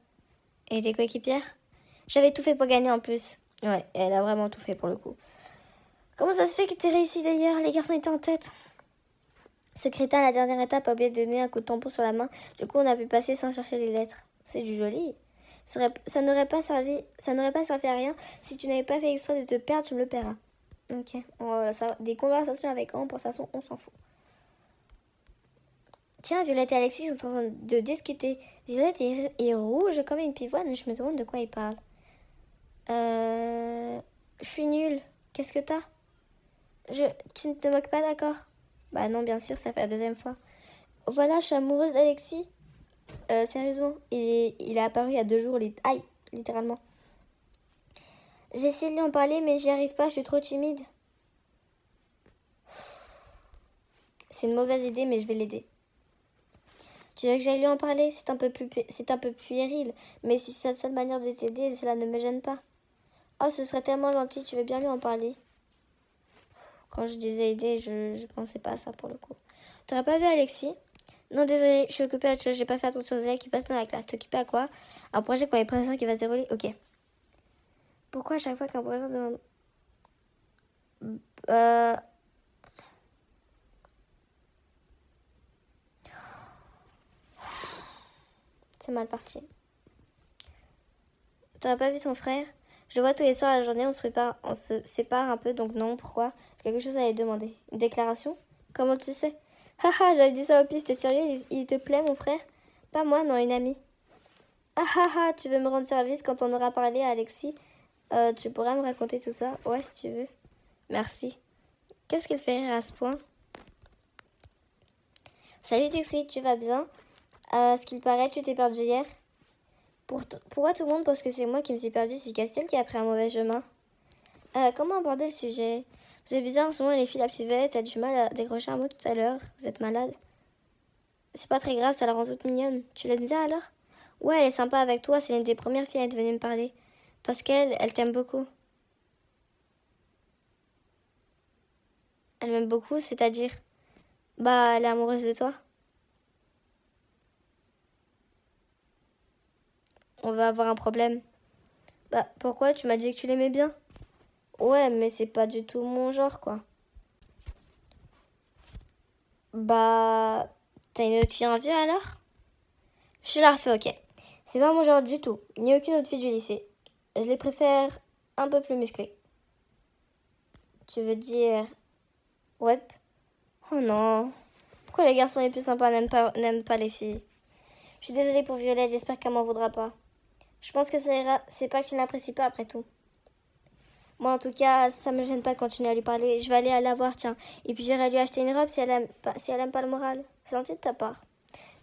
Et tes coéquipières? J'avais tout fait pour gagner en plus. Ouais, elle a vraiment tout fait pour le coup. Comment ça se fait que t'aies réussi d'ailleurs? Les garçons étaient en tête. Ce crétin, à la dernière étape, a oublié de donner un coup de tampon sur la main. Du coup, on a pu passer sans chercher les lettres. C'est du joli. Ça n'aurait pas servi à rien. Si tu n'avais pas fait exprès de te perdre, tu me le paieras. Ok. Des conversations avec Ambre, pour toute façon, on s'en fout. Tiens, Violette et Alexis sont en train de discuter. Violette est rouge comme une pivoine. Je me demande de quoi ils parlent. Je suis nulle. Qu'est-ce que t'as? Tu ne te moques pas, d'accord? Bah non, bien sûr, ça fait la deuxième fois. Voilà, je suis amoureuse d'Alexis. Sérieusement, il est apparu il y a 2 jours. Aïe, littéralement. J'ai essayé de lui en parler, mais j'y arrive pas, je suis trop timide. C'est une mauvaise idée, mais je vais l'aider. Tu veux que j'aille lui en parler? C'est un peu puéril, mais si c'est la seule manière de t'aider, cela ne me gêne pas. Oh, ce serait tellement gentil, tu veux bien lui en parler? Quand je disais aider, je pensais pas à ça pour le coup. T'aurais pas vu Alexis? Non, désolé, je suis occupée à autre chose, j'ai pas fait attention aux élèves qui passent dans la classe. T'es occupée à quoi? Un projet qu'on est pressant qui va se dérouler? Ok. Pourquoi à chaque fois qu'un professeur demande... C'est mal parti. T'aurais pas vu ton frère? Je le vois tous les soirs à la journée, on se sépare un peu, donc non, pourquoi? J'ai quelque chose à lui demander. Une déclaration? Comment tu sais? Haha, j'avais dit ça au pif, t'es sérieux? Il te plaît, mon frère? Pas moi, non, une amie. Ah ah ah, tu veux me rendre service quand on aura parlé à Alexis? Tu pourras me raconter tout ça? Ouais, si tu veux. Merci. Qu'est-ce qu'il fait rire à ce point? Salut Tuxi, tu vas bien? Ce qu'il paraît, tu t'es perdu hier. Pourquoi tout le monde pense que c'est moi qui me suis perdue? C'est Castiel qui a pris un mauvais chemin. Comment aborder le sujet? Vous êtes bizarre en ce moment, les filles, la petite Vette, t'as du mal à décrocher un mot tout à l'heure. Vous êtes malade? C'est pas très grave, ça la rend toute mignonne. Tu l'aimes bien alors? Ouais, elle est sympa avec toi, c'est l'une des premières filles à être venue me parler. Parce elle t'aime beaucoup. Elle m'aime beaucoup, c'est-à-dire? Bah, elle est amoureuse de toi. On va avoir un problème. Bah, pourquoi? Tu m'as dit que tu l'aimais bien. Ouais, mais c'est pas du tout mon genre, quoi. Bah, t'as une autre fille en vue alors? Je la refais, ok. C'est pas mon genre du tout, ni aucune autre fille du lycée. Je les préfère un peu plus musclées. Tu veux dire... Ouais. Oh non. Pourquoi les garçons les plus sympas n'aiment pas les filles? Je suis désolée pour Violette, j'espère qu'elle m'en voudra pas. Je pense que ça ira, c'est pas que tu ne l'apprécies pas après tout. Moi en tout cas, ça me gêne pas de continuer à lui parler. Je vais aller la voir, tiens. Et puis j'irai lui acheter une robe si elle aime pas le moral. C'est gentil de ta part.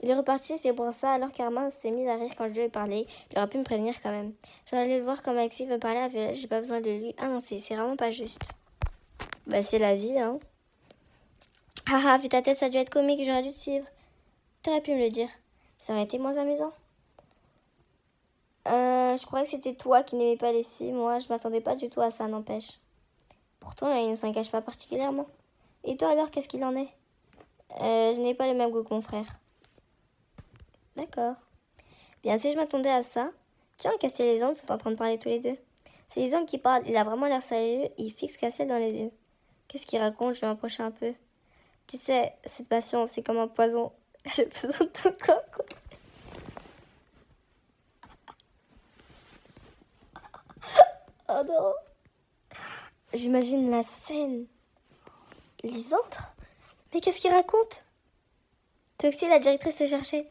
Il est reparti, c'est pour ça, alors qu'Armand s'est mise à rire quand je lui ai parlé. Il aurait pu me prévenir quand même. Je vais aller le voir comme Alexis veut parler à Violette, j'ai pas besoin de lui annoncer, c'est vraiment pas juste. Bah c'est la vie, hein. Haha, vu ta tête, ça a dû être comique, j'aurais dû te suivre. T'aurais pu me le dire. Ça aurait été moins amusant. Je croyais que c'était toi qui n'aimais pas les filles. Moi, je m'attendais pas du tout à ça, n'empêche. Pourtant, il ne s'en cache pas particulièrement. Et toi alors, qu'est-ce qu'il en est? Je n'ai pas le même goût que mon frère. D'accord. Bien, si je m'attendais à ça... Tiens, Castiel et Lisandre sont en train de parler tous les deux. C'est Lisandre qui parle, il a vraiment l'air sérieux, il fixe Castiel dans les yeux. Qu'est-ce qu'il raconte? Je vais m'approcher un peu. Tu sais, cette passion, c'est comme un poison. J'ai besoin de ton corps. Oh non. J'imagine la scène. Lisandre? Mais qu'est-ce qu'il raconte? Toxie, la directrice se cherchait.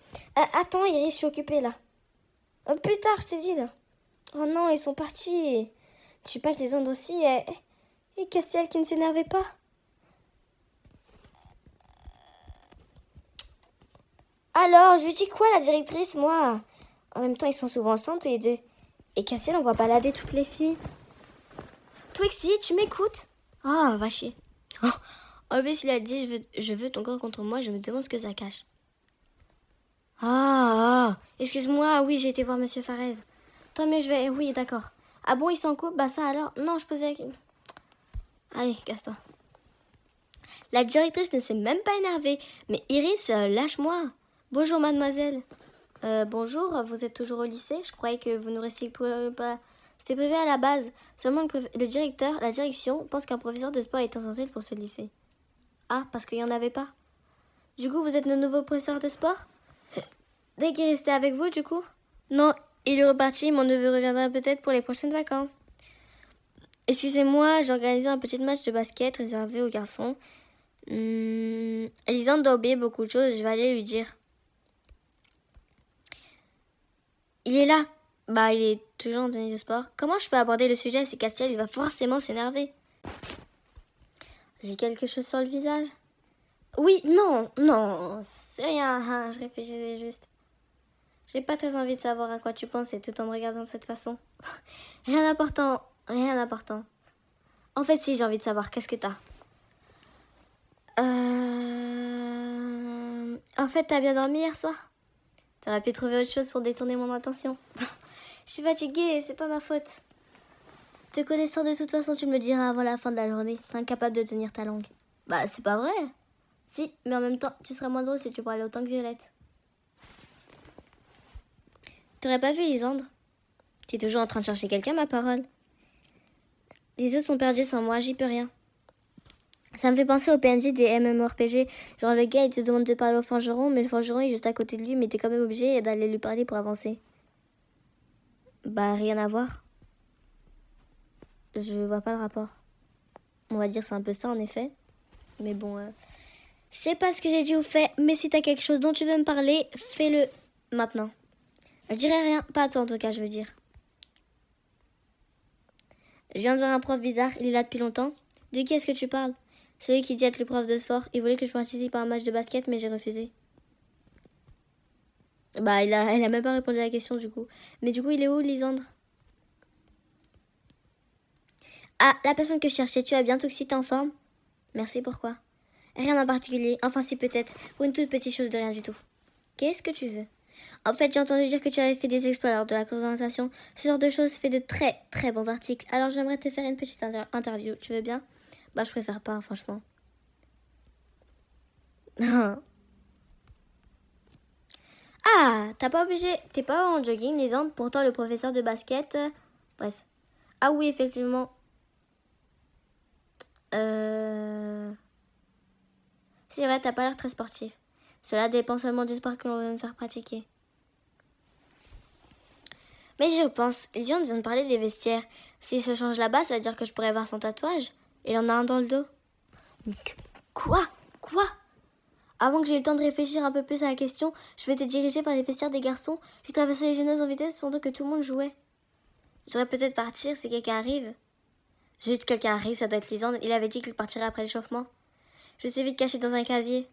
Attends, Iris, je suis occupée là. Plus tard, je t'ai dit là. Oh non, ils sont partis. Je sais pas que Lisandre aussi. Et Castiel qui ne s'énervait pas. Alors, je lui dis quoi, la directrice, moi? En même temps, ils sont souvent ensemble tous les deux. Et Castiel, on va balader toutes les filles. Twixie, tu m'écoutes? Ah, va chier. Oh, en plus, il a dit je veux ton corps contre moi, je me demande ce que ça cache. Excuse-moi, oui, j'ai été voir Monsieur Farez. Tant mieux, je vais... Oui, d'accord. Ah bon, il s'en coupe? Bah ça alors? Non, je posais... Allez, casse-toi. La directrice ne s'est même pas énervée. Mais Iris, lâche-moi. Bonjour, mademoiselle. Bonjour, vous êtes toujours au lycée? Je croyais que vous ne restiez pas... C'était prévu à la base. Seulement le directeur, la direction, pense qu'un professeur de sport est essentiel pour ce lycée. Ah, parce qu'il n'y en avait pas. Du coup, vous êtes notre nouveau professeur de sport? Dès qu'il restait avec vous, du coup? Non, il est reparti. Mon neveu reviendra peut-être pour les prochaines vacances. Excusez-moi, j'ai organisé un petit match de basket réservé aux garçons. Lisande doit oublier beaucoup de choses, je vais aller lui dire. Il est là. Bah, il est toujours en tenue de sport. Comment je peux aborder le sujet? C'est Castiel, il va forcément s'énerver. J'ai quelque chose sur le visage? Oui, non, c'est rien, je réfléchissais juste. J'ai pas très envie de savoir à quoi tu penses et tout en me regardant de cette façon. Rien d'important, rien d'important. En fait, si, j'ai envie de savoir, qu'est-ce que t'as? En fait, t'as bien dormi hier soir? T'aurais pu trouver autre chose pour détourner mon attention. Je suis fatiguée, c'est pas ma faute. Te connaissant de toute façon, tu me le diras avant la fin de la journée. T'es incapable de tenir ta langue. Bah, c'est pas vrai. Si, mais en même temps, tu serais moins drôle si tu parlais autant que Violette. T'aurais pas vu Lisandre? T'es toujours en train de chercher quelqu'un, ma parole. Les autres sont perdus sans moi, j'y peux rien. Ça me fait penser au PNJ des MMORPG. Genre le gars il te demande de parler au forgeron, mais le forgeron est juste à côté de lui, mais t'es quand même obligé d'aller lui parler pour avancer. Bah rien à voir. Je vois pas le rapport. On va dire c'est un peu ça en effet. Mais bon, je sais pas ce que j'ai dit ou fait, mais si t'as quelque chose dont tu veux me parler, fais-le maintenant. Je dirai rien, pas à toi en tout cas je veux dire. Je viens de voir un prof bizarre, il est là depuis longtemps. De qui est-ce que tu parles? Celui qui dit être le prof de sport. Il voulait que je participe à un match de basket, mais j'ai refusé. Bah, elle a même pas répondu à la question, du coup. Mais du coup, il est où, Lisandre? Ah, la personne que je cherchais, tu as bientôt que t'es en forme? Merci, pourquoi? Rien en particulier. Enfin, si, peut-être. Pour une toute petite chose de rien du tout. Qu'est-ce que tu veux? En fait, j'ai entendu dire que tu avais fait des exploits lors de la présentation. Ce genre de choses fait de très, très bons articles. Alors, j'aimerais te faire une petite interview. Tu veux bien? Bah, je préfère pas, franchement. Ah, t'es pas en jogging, Lisandre. Pourtant, le professeur de basket... bref. Ah oui, effectivement. C'est vrai, t'as pas l'air très sportif. Cela dépend seulement du sport que l'on veut me faire pratiquer. Mais j'y repense. Lyon vient de parler des vestiaires. S'il se change là-bas, ça veut dire que je pourrais voir son tatouage. Il en a un dans le dos. Mais quoi? Avant que j'ai eu le temps de réfléchir un peu plus à la question, je m'étais dirigée vers les vestiaires des garçons. J'ai traversé les jeunesses en vitesse pendant que tout le monde jouait. Je devrais peut-être partir si quelqu'un arrive. Zut, quelqu'un arrive, ça doit être Lisandre. Il avait dit qu'il partirait après l'échauffement. Je suis vite cachée dans un casier.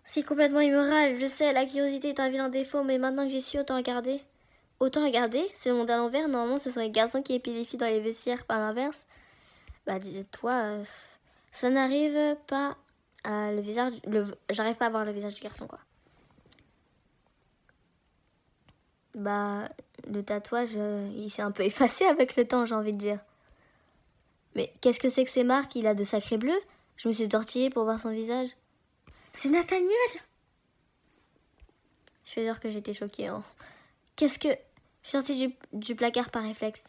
C'est complètement immoral, je sais, la curiosité est un vilain défaut, mais maintenant que j'y suis, autant regarder. Autant regarder? C'est le monde à l'envers, normalement ce sont les garçons qui épilent les filles dans les vestiaires, pas l'inverse. Bah dis-toi, ça n'arrive pas à le visage... J'arrive pas à voir le visage du garçon, quoi. Bah, le tatouage, il s'est un peu effacé avec le temps, j'ai envie de dire. Mais qu'est-ce que c'est que ces marques? Il a de sacrés bleus. Je me suis tortillée pour voir son visage. C'est Nathaniel! Je fais dire que j'étais choquée. Hein. Qu'est-ce que... Je suis sortie du placard par réflexe.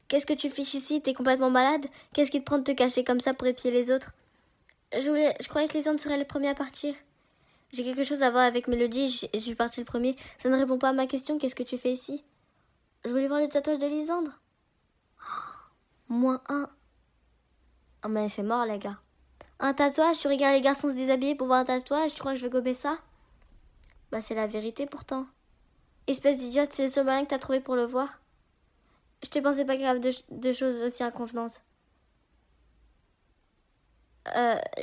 Qu'est-ce que tu fiches ici? T'es complètement malade? Qu'est-ce qui te prend de te cacher comme ça pour épier les autres? Je croyais que Lisandre serait le premier à partir. J'ai quelque chose à voir avec Mélodie, je suis partie le premier. Ça ne répond pas à ma question, qu'est-ce que tu fais ici? Je voulais voir le tatouage de Lisandre. -1. Oh mais c'est mort les gars. Un tatouage, tu regardes les garçons se déshabiller pour voir un tatouage, tu crois que je vais gober ça? Bah c'est la vérité pourtant. Espèce d'idiote, c'est le seul moyen que t'as trouvé pour le voir. Je te pensais pas capable de choses aussi inconvenantes.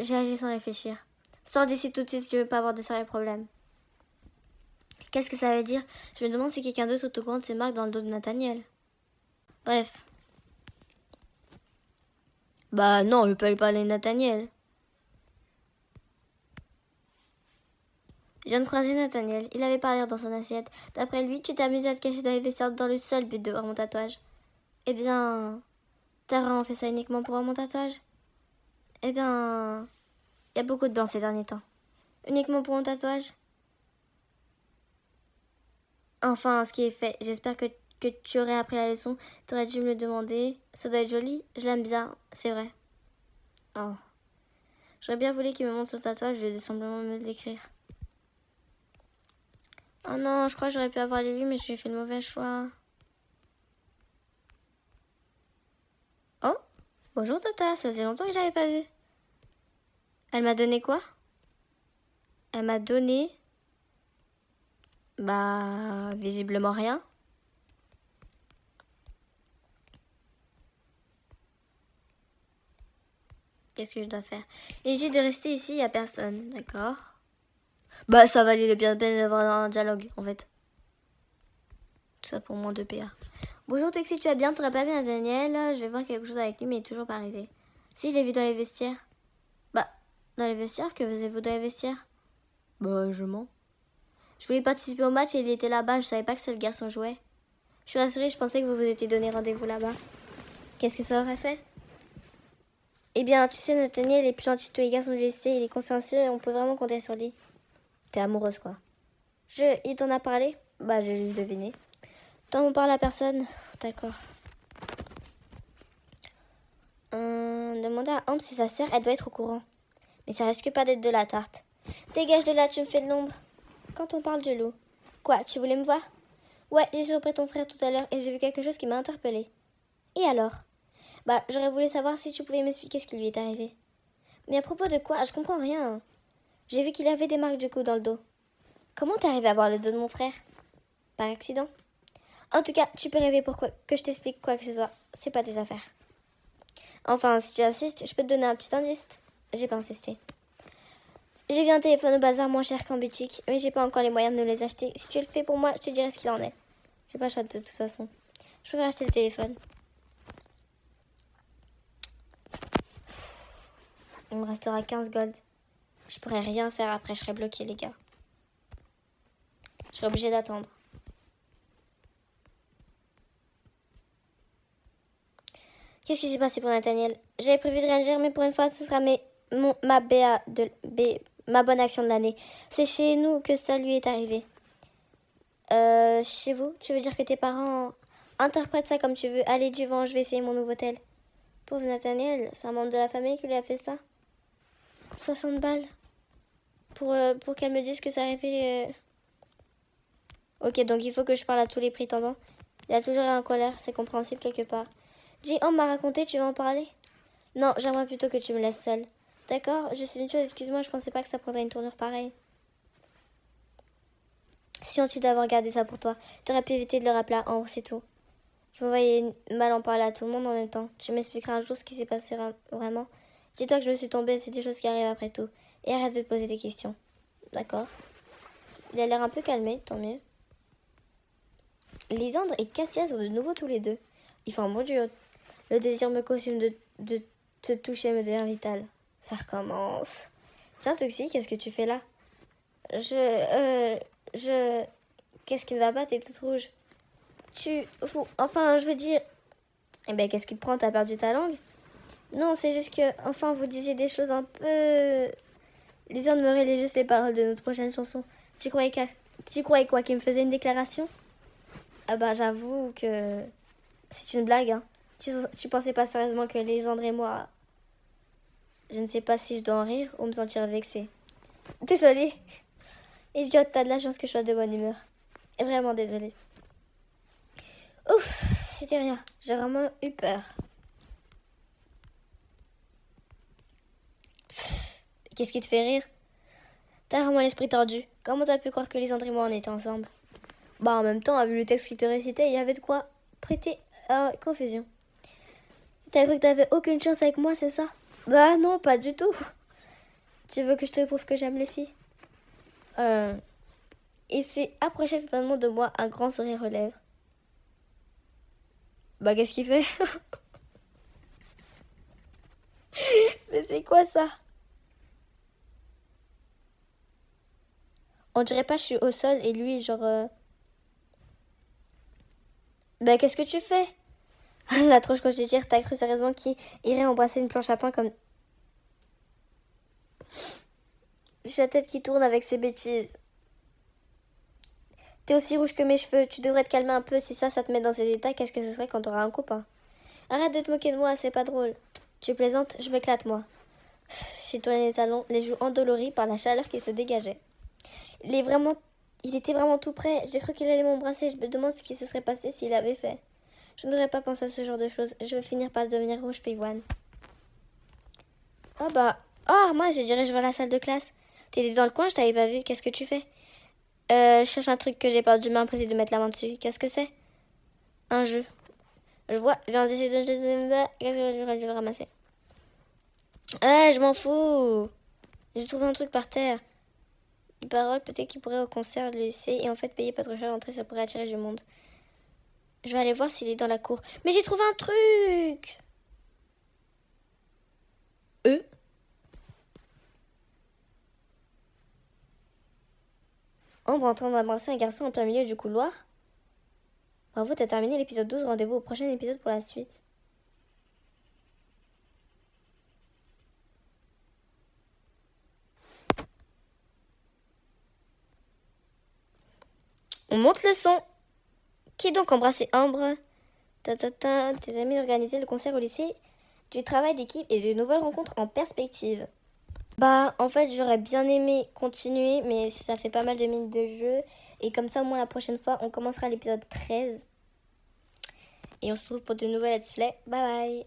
J'ai agi sans réfléchir. Sors d'ici tout de suite si tu veux pas avoir de sérieux problèmes. Qu'est-ce que ça veut dire? Je me demande si quelqu'un d'autre est au courant de ces marques dans le dos de Nathaniel. Bref. Bah non, je peux lui parler de Nathaniel. Je viens de croiser Nathaniel. Il avait pas l'air dans son assiette. D'après lui, tu t'es amusé à te cacher dans les vestiaires dans le seul but de voir mon tatouage. Eh bien... T'as vraiment fait ça uniquement pour voir mon tatouage? Eh bien... Il y a beaucoup de blanc ces derniers temps. Uniquement pour mon tatouage? Enfin, ce qui est fait. J'espère que tu aurais appris la leçon. T'aurais dû me le demander. Ça doit être joli. Je l'aime bien. C'est vrai. Oh. J'aurais bien voulu qu'il me montre son tatouage. Je vais simplement me l'écrire. Oh non, je crois que j'aurais pu avoir les lui, mais j'ai fait le mauvais choix. Oh, bonjour Tata, ça faisait longtemps que je l'avais pas vue. Elle m'a donné quoi? Elle m'a donné... Bah, visiblement rien. Qu'est-ce que je dois faire? Il dit de rester ici, il n'y a personne, d'accord? Bah, ça valait le bien peine d'avoir un dialogue, en fait. Tout ça pour moins de PA. Bonjour Toxie, tu vas bien? T'aurais pas vu un Daniel? Je vais voir quelque chose avec lui, mais il est toujours pas arrivé. Si, je l'ai vu dans les vestiaires. Bah, dans les vestiaires? Que faisiez-vous dans les vestiaires? Bah, je mens. Je voulais participer au match et il était là-bas. Je savais pas que seul garçon jouait. Je suis rassurée, je pensais que vous vous étiez donné rendez-vous là-bas. Qu'est-ce que ça aurait fait? Eh bien, tu sais, Nathaniel est plus gentil que tous les garçons du lycée. Il est consciencieux et on peut vraiment compter sur lui. T'es amoureuse, quoi. Il t'en a parlé? Bah, j'ai juste deviné. T'en parles à personne? D'accord. Demandez à Ambre si sa sœur, elle doit être au courant. Mais ça risque pas d'être de la tarte. Dégage de là, tu me fais de l'ombre. Quand on parle de l'eau. Quoi, tu voulais me voir? Ouais, j'ai surpris ton frère tout à l'heure et j'ai vu quelque chose qui m'a interpellée. Et alors? Bah, j'aurais voulu savoir si tu pouvais m'expliquer ce qui lui est arrivé. Mais à propos de quoi? Je comprends rien. J'ai vu qu'il avait des marques de coups dans le dos. Comment t'es arrivé à voir le dos de mon frère? Par accident? En tout cas, tu peux rêver pour que je t'explique quoi que ce soit. C'est pas tes affaires. Enfin, si tu insistes, je peux te donner un petit indice. J'ai pas insisté. J'ai vu un téléphone au bazar moins cher qu'en boutique, mais j'ai pas encore les moyens de nous les acheter. Si tu le fais pour moi, je te dirai ce qu'il en est. J'ai pas le choix de toute façon. Je préfère acheter le téléphone. Il me restera 15 gold. Je pourrais rien faire après, je serais bloquée, les gars. Je serais obligée d'attendre. Qu'est-ce qui s'est passé pour Nathaniel? J'avais prévu de rien dire, mais pour une fois, ce sera ma bonne action de l'année. C'est chez nous que ça lui est arrivé. Chez vous? Tu veux dire que tes parents interprètent ça comme tu veux? Allez, du vent, je vais essayer mon nouveau tel. Pauvre Nathaniel, c'est un membre de la famille qui lui a fait ça. 60 balles. Pour qu'elle me dise que ça arrivait. Ok, donc il faut que je parle à tous les prétendants. Il a toujours en colère, c'est compréhensible quelque part. Dis, on m'a raconté, tu veux en parler? Non, j'aimerais plutôt que tu me laisses seule. D'accord, juste une chose, excuse-moi, je pensais pas que ça prendrait une tournure pareille. Si on tue d'avoir gardé ça pour toi, t'aurais pu éviter de le rappeler à Ambre, c'est tout. Je me voyais mal en parler à tout le monde en même temps. Tu m'expliqueras un jour ce qui s'est passé vraiment. Dis-toi que je me suis tombée, c'est des choses qui arrivent après tout. Et arrête de te poser des questions. D'accord. Il a l'air un peu calmé, tant mieux. Lysandre et Cassia sont de nouveau tous les deux. Ils font un bon duo. Le désir me consume de te toucher me devient vital. Ça recommence. Tiens, Toxie, qu'est-ce que tu fais là? Qu'est-ce qui ne va pas? T'es toute rouge. Enfin, je veux dire... Eh ben, qu'est-ce qui te prend? T'as perdu ta langue? Non, c'est juste que... Enfin, vous disiez des choses un peu... Lysandre me relayait juste les paroles de notre prochaine chanson. Tu croyais quoi? Qu'il me faisait une déclaration? Ah bah, j'avoue que... C'est une blague, hein. Tu pensais pas sérieusement que Lysandre et moi... Je ne sais pas si je dois en rire ou me sentir vexée. Désolée. Idiote, t'as de la chance que je sois de bonne humeur. Et vraiment désolée. Ouf, c'était rien. J'ai vraiment eu peur. Qu'est-ce qui te fait rire? T'as vraiment l'esprit tordu. Comment t'as pu croire que Lysandre et moi on était ensemble? Bah en même temps, vu le texte qu'il te récitait, il y avait de quoi prêter à confusion. T'as cru que t'avais aucune chance avec moi, c'est ça? Bah non, pas du tout. Tu veux que je te prouve que j'aime les filles? Il s'est approché totalement de moi, un grand sourire aux lèvres. Bah qu'est-ce qu'il fait? Mais c'est quoi ça? On dirait pas que je suis au sol et lui genre... Bah qu'est-ce que tu fais? La tronche quand je t'ai dit, t'as cru sérieusement qu'il irait embrasser une planche à pain comme... J'ai la tête qui tourne avec ces bêtises. T'es aussi rouge que mes cheveux, tu devrais te calmer un peu. Si ça te met dans ces états, qu'est-ce que ce serait quand t'auras un copain? Arrête de te moquer de moi, c'est pas drôle. Tu plaisantes, je m'éclate moi. J'ai tourné les talons, les joues endolories par la chaleur qui se dégageait. Il était vraiment tout près. J'ai cru qu'il allait m'embrasser. Je me demande ce qui se serait passé s'il avait fait. Je ne devrais pas penser à ce genre de choses. Je vais finir par devenir rouge pivoine. Oh bah... Oh, moi, je dirais je vais à la salle de classe. T'étais dans le coin, je t'avais pas vu. Qu'est-ce que tu fais? Je cherche un truc que j'ai perdu, m'imposer de mettre la main dessus. Qu'est-ce que c'est? Un jeu. Je vois. Viens d'essayer de... Qu'est-ce que j'aurais dû le ramasser? Je m'en fous. J'ai trouvé un truc par terre. Une parole, peut-être qu'il pourrait au concert le laisser et en fait payer pas trop cher l'entrée, ça pourrait attirer du monde. Je vais aller voir s'il est dans la cour. Mais j'ai trouvé un truc! Ambre en train d'embrasser un garçon en plein milieu du couloir. Bravo, t'as terminé l'épisode 12. Rendez-vous au prochain épisode pour la suite. On monte le son. Qui donc embrassé Ambre? Tes amis organisaient le concert au lycée, du travail d'équipe et de nouvelles rencontres en perspective. Bah, en fait, j'aurais bien aimé continuer, mais ça fait pas mal de minutes de jeu. Et comme ça, au moins, la prochaine fois, on commencera l'épisode 13. Et on se retrouve pour de nouvelles let's play. Bye bye!